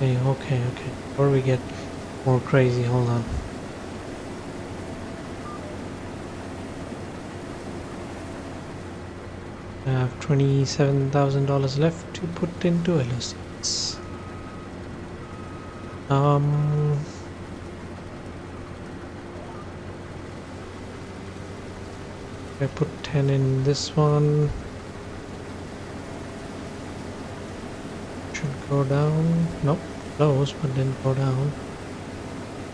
Okay. Before we get more crazy, hold on. I have $27,000 left to put into LOCs. I put 10 in this one. Should go down. Nope, close, but didn't go down.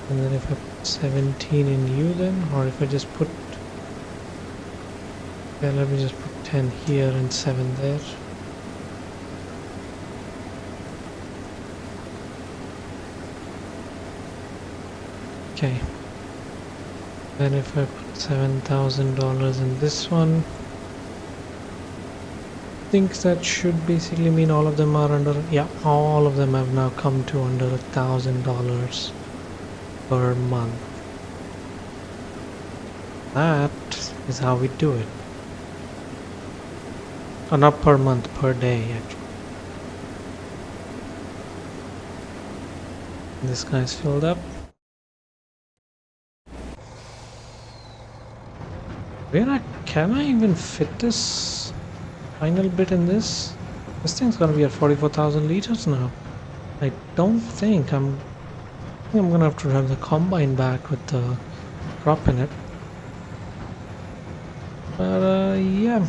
And then if I put 17 in you, then, or if I just put, yeah, let me just put 10 here and 7 there. Okay. Then if I put $7,000 in this one, I think that should basically mean all of them are under, yeah, all of them have now come to under $1,000 per month. That is how we do it. Oh, not per month, per day actually. This guy's filled up. Can I even fit this final bit in this? This thing's gonna be at 44,000 liters now. I don't think I'm gonna have to have the combine back with the crop in it. But yeah,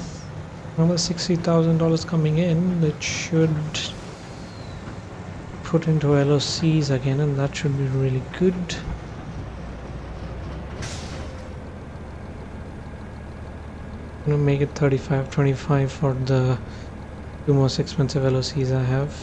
another $60,000 coming in, that should put into LOCs again, and that should be really good. I'm gonna make it 35-25 for the two most expensive LOCs I have.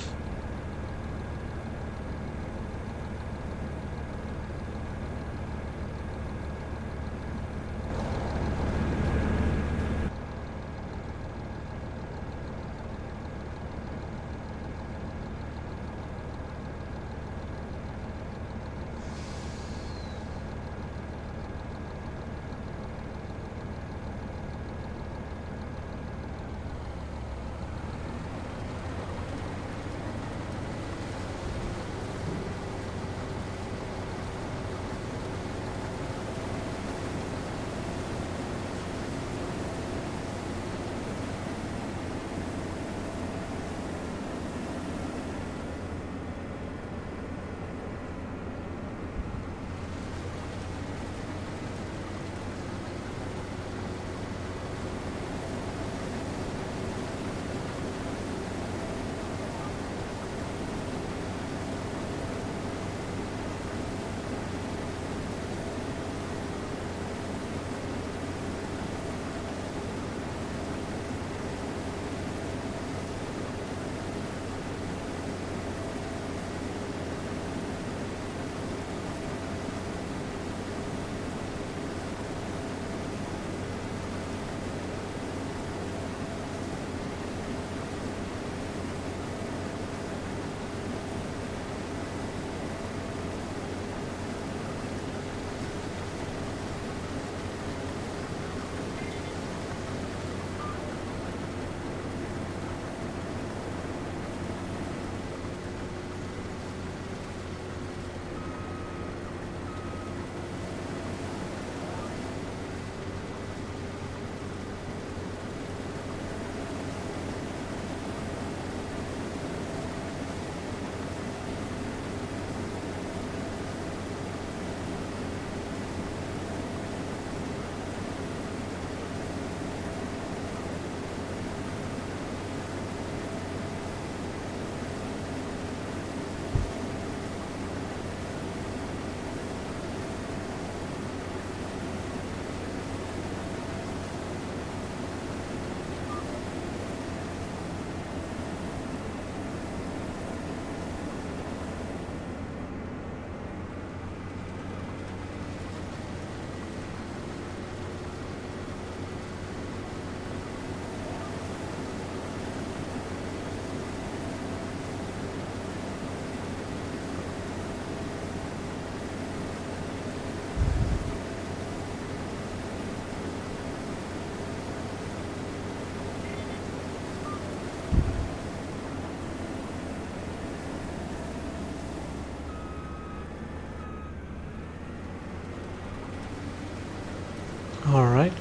Alright,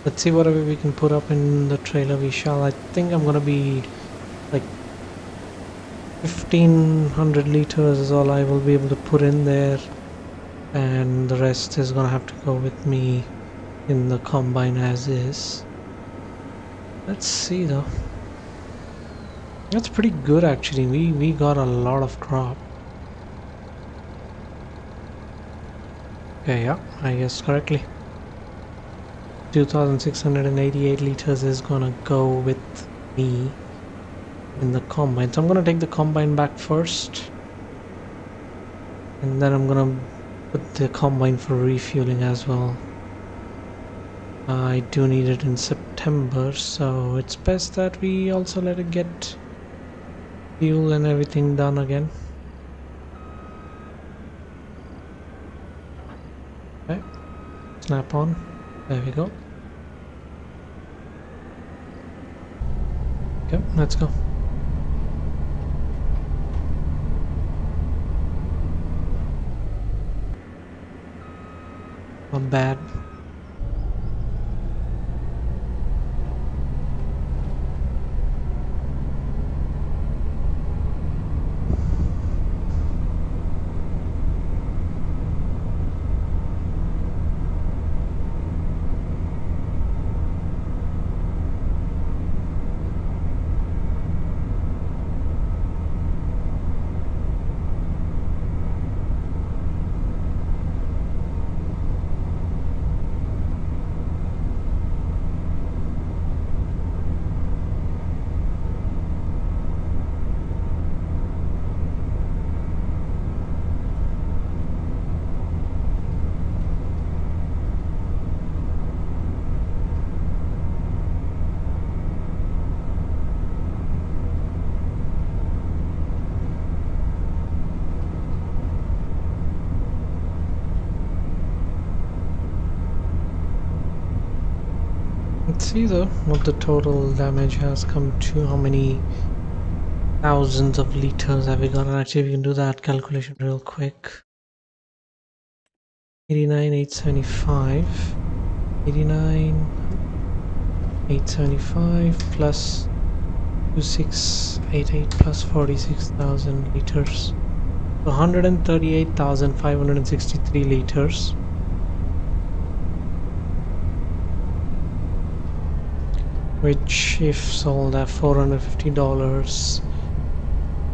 let's see whatever we can put up in the trailer we shall. I think I'm gonna be like 1500 liters is all I will be able to put in there, and the rest is gonna have to go with me in the combine as is. Let's see though. That's pretty good actually. We got a lot of crop. Okay, yeah, I guess correctly. 2688 liters is gonna go with me in the combine. So I'm gonna take the combine back first, and then I'm gonna put the combine for refueling as well. I do need it in September, so it's best that we also let it get fuel and everything done again. Okay, snap on. There we go. Okay, let's go. Not bad. Let's see though what the total damage has come to. How many thousands of liters have we got? And actually we can do that calculation real quick. 89,875. 89,875 plus 2688 plus 46,000 liters. So 138,563 liters. Which, if sold at $450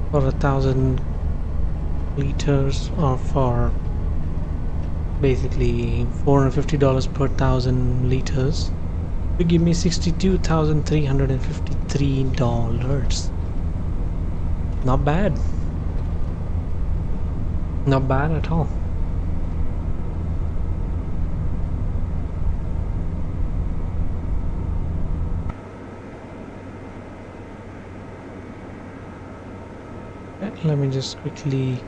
for 1,000 liters, or for basically $450 per 1,000 liters, would give me $62,353. Not bad. Not bad at all. Let me just quickly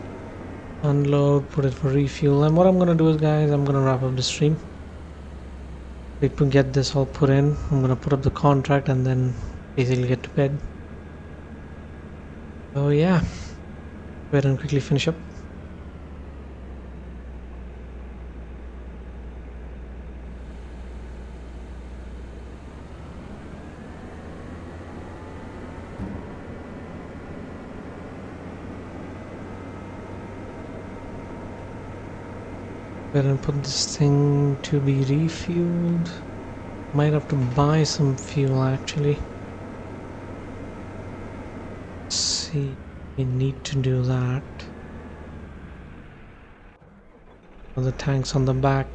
unload, put it for refuel, and what I'm gonna do is, guys, I'm gonna wrap up the stream. We can get this all put in. I'm gonna put up the contract and then basically get to bed. Oh yeah, go ahead and quickly finish up. Go ahead and put this thing to be refueled. Might have to buy some fuel actually. Let's see, we need to do that. The tank's on the back.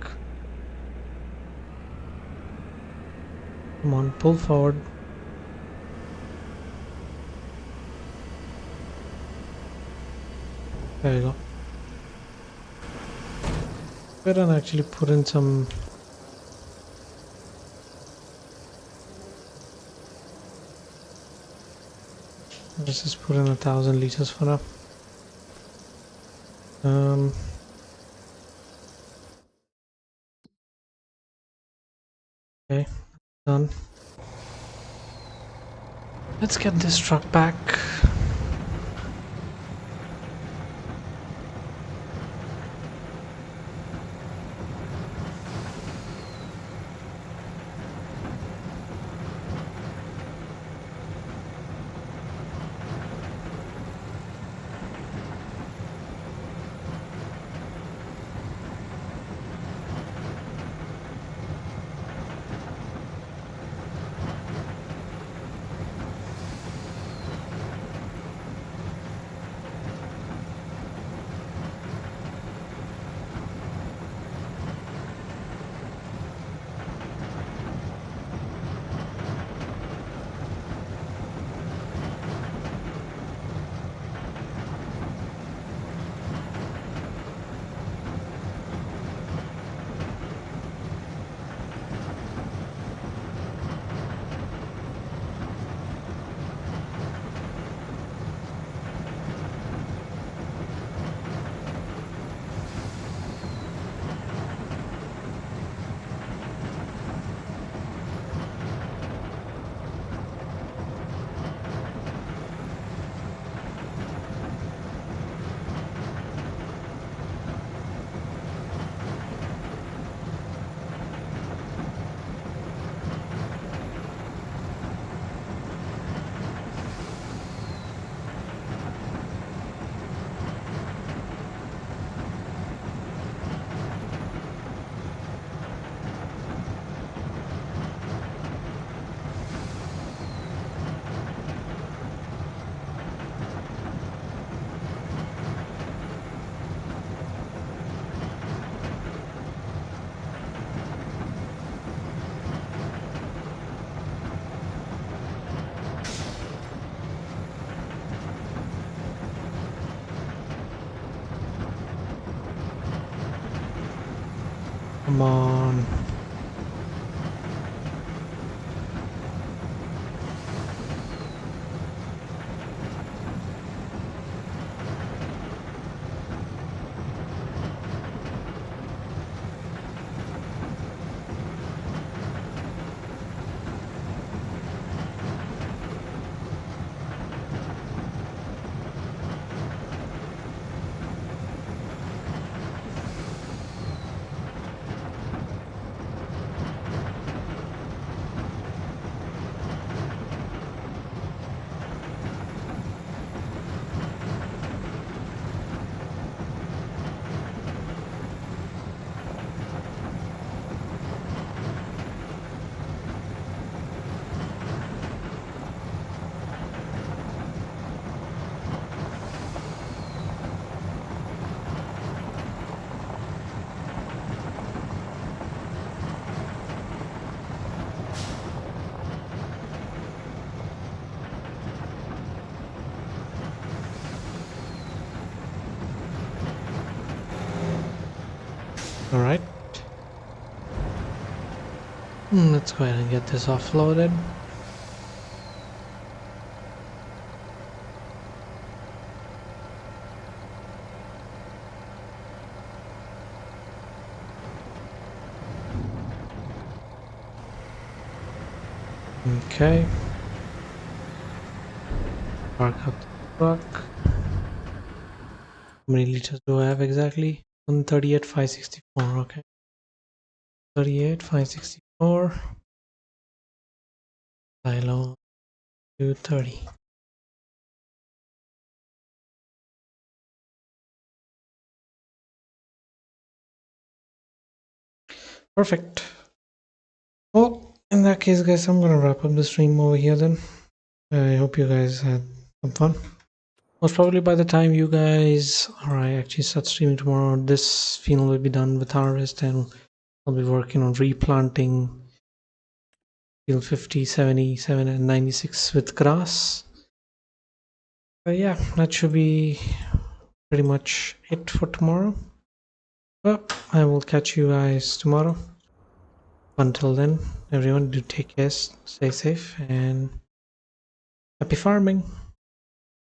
Come on, pull forward. There you go. Go ahead and actually put in some. Let's just put in 1,000 liters for now. Okay, done. Let's get this truck back. Come on. All right. Let's go ahead and get this offloaded. Okay. Park up the truck. How many liters do I have exactly? 138, 564. Okay. 38, 564. Silo 230. Perfect. Well, in that case, guys, I'm gonna wrap up the stream over here then. I hope you guys had some fun. Most probably by the time you guys actually start streaming tomorrow, this field will be done with harvest, and I'll be working on replanting field 50, 77, and 96 with grass. But yeah, that should be pretty much it for tomorrow. But I will catch you guys tomorrow. Until then, everyone, do take care, stay safe, and happy farming.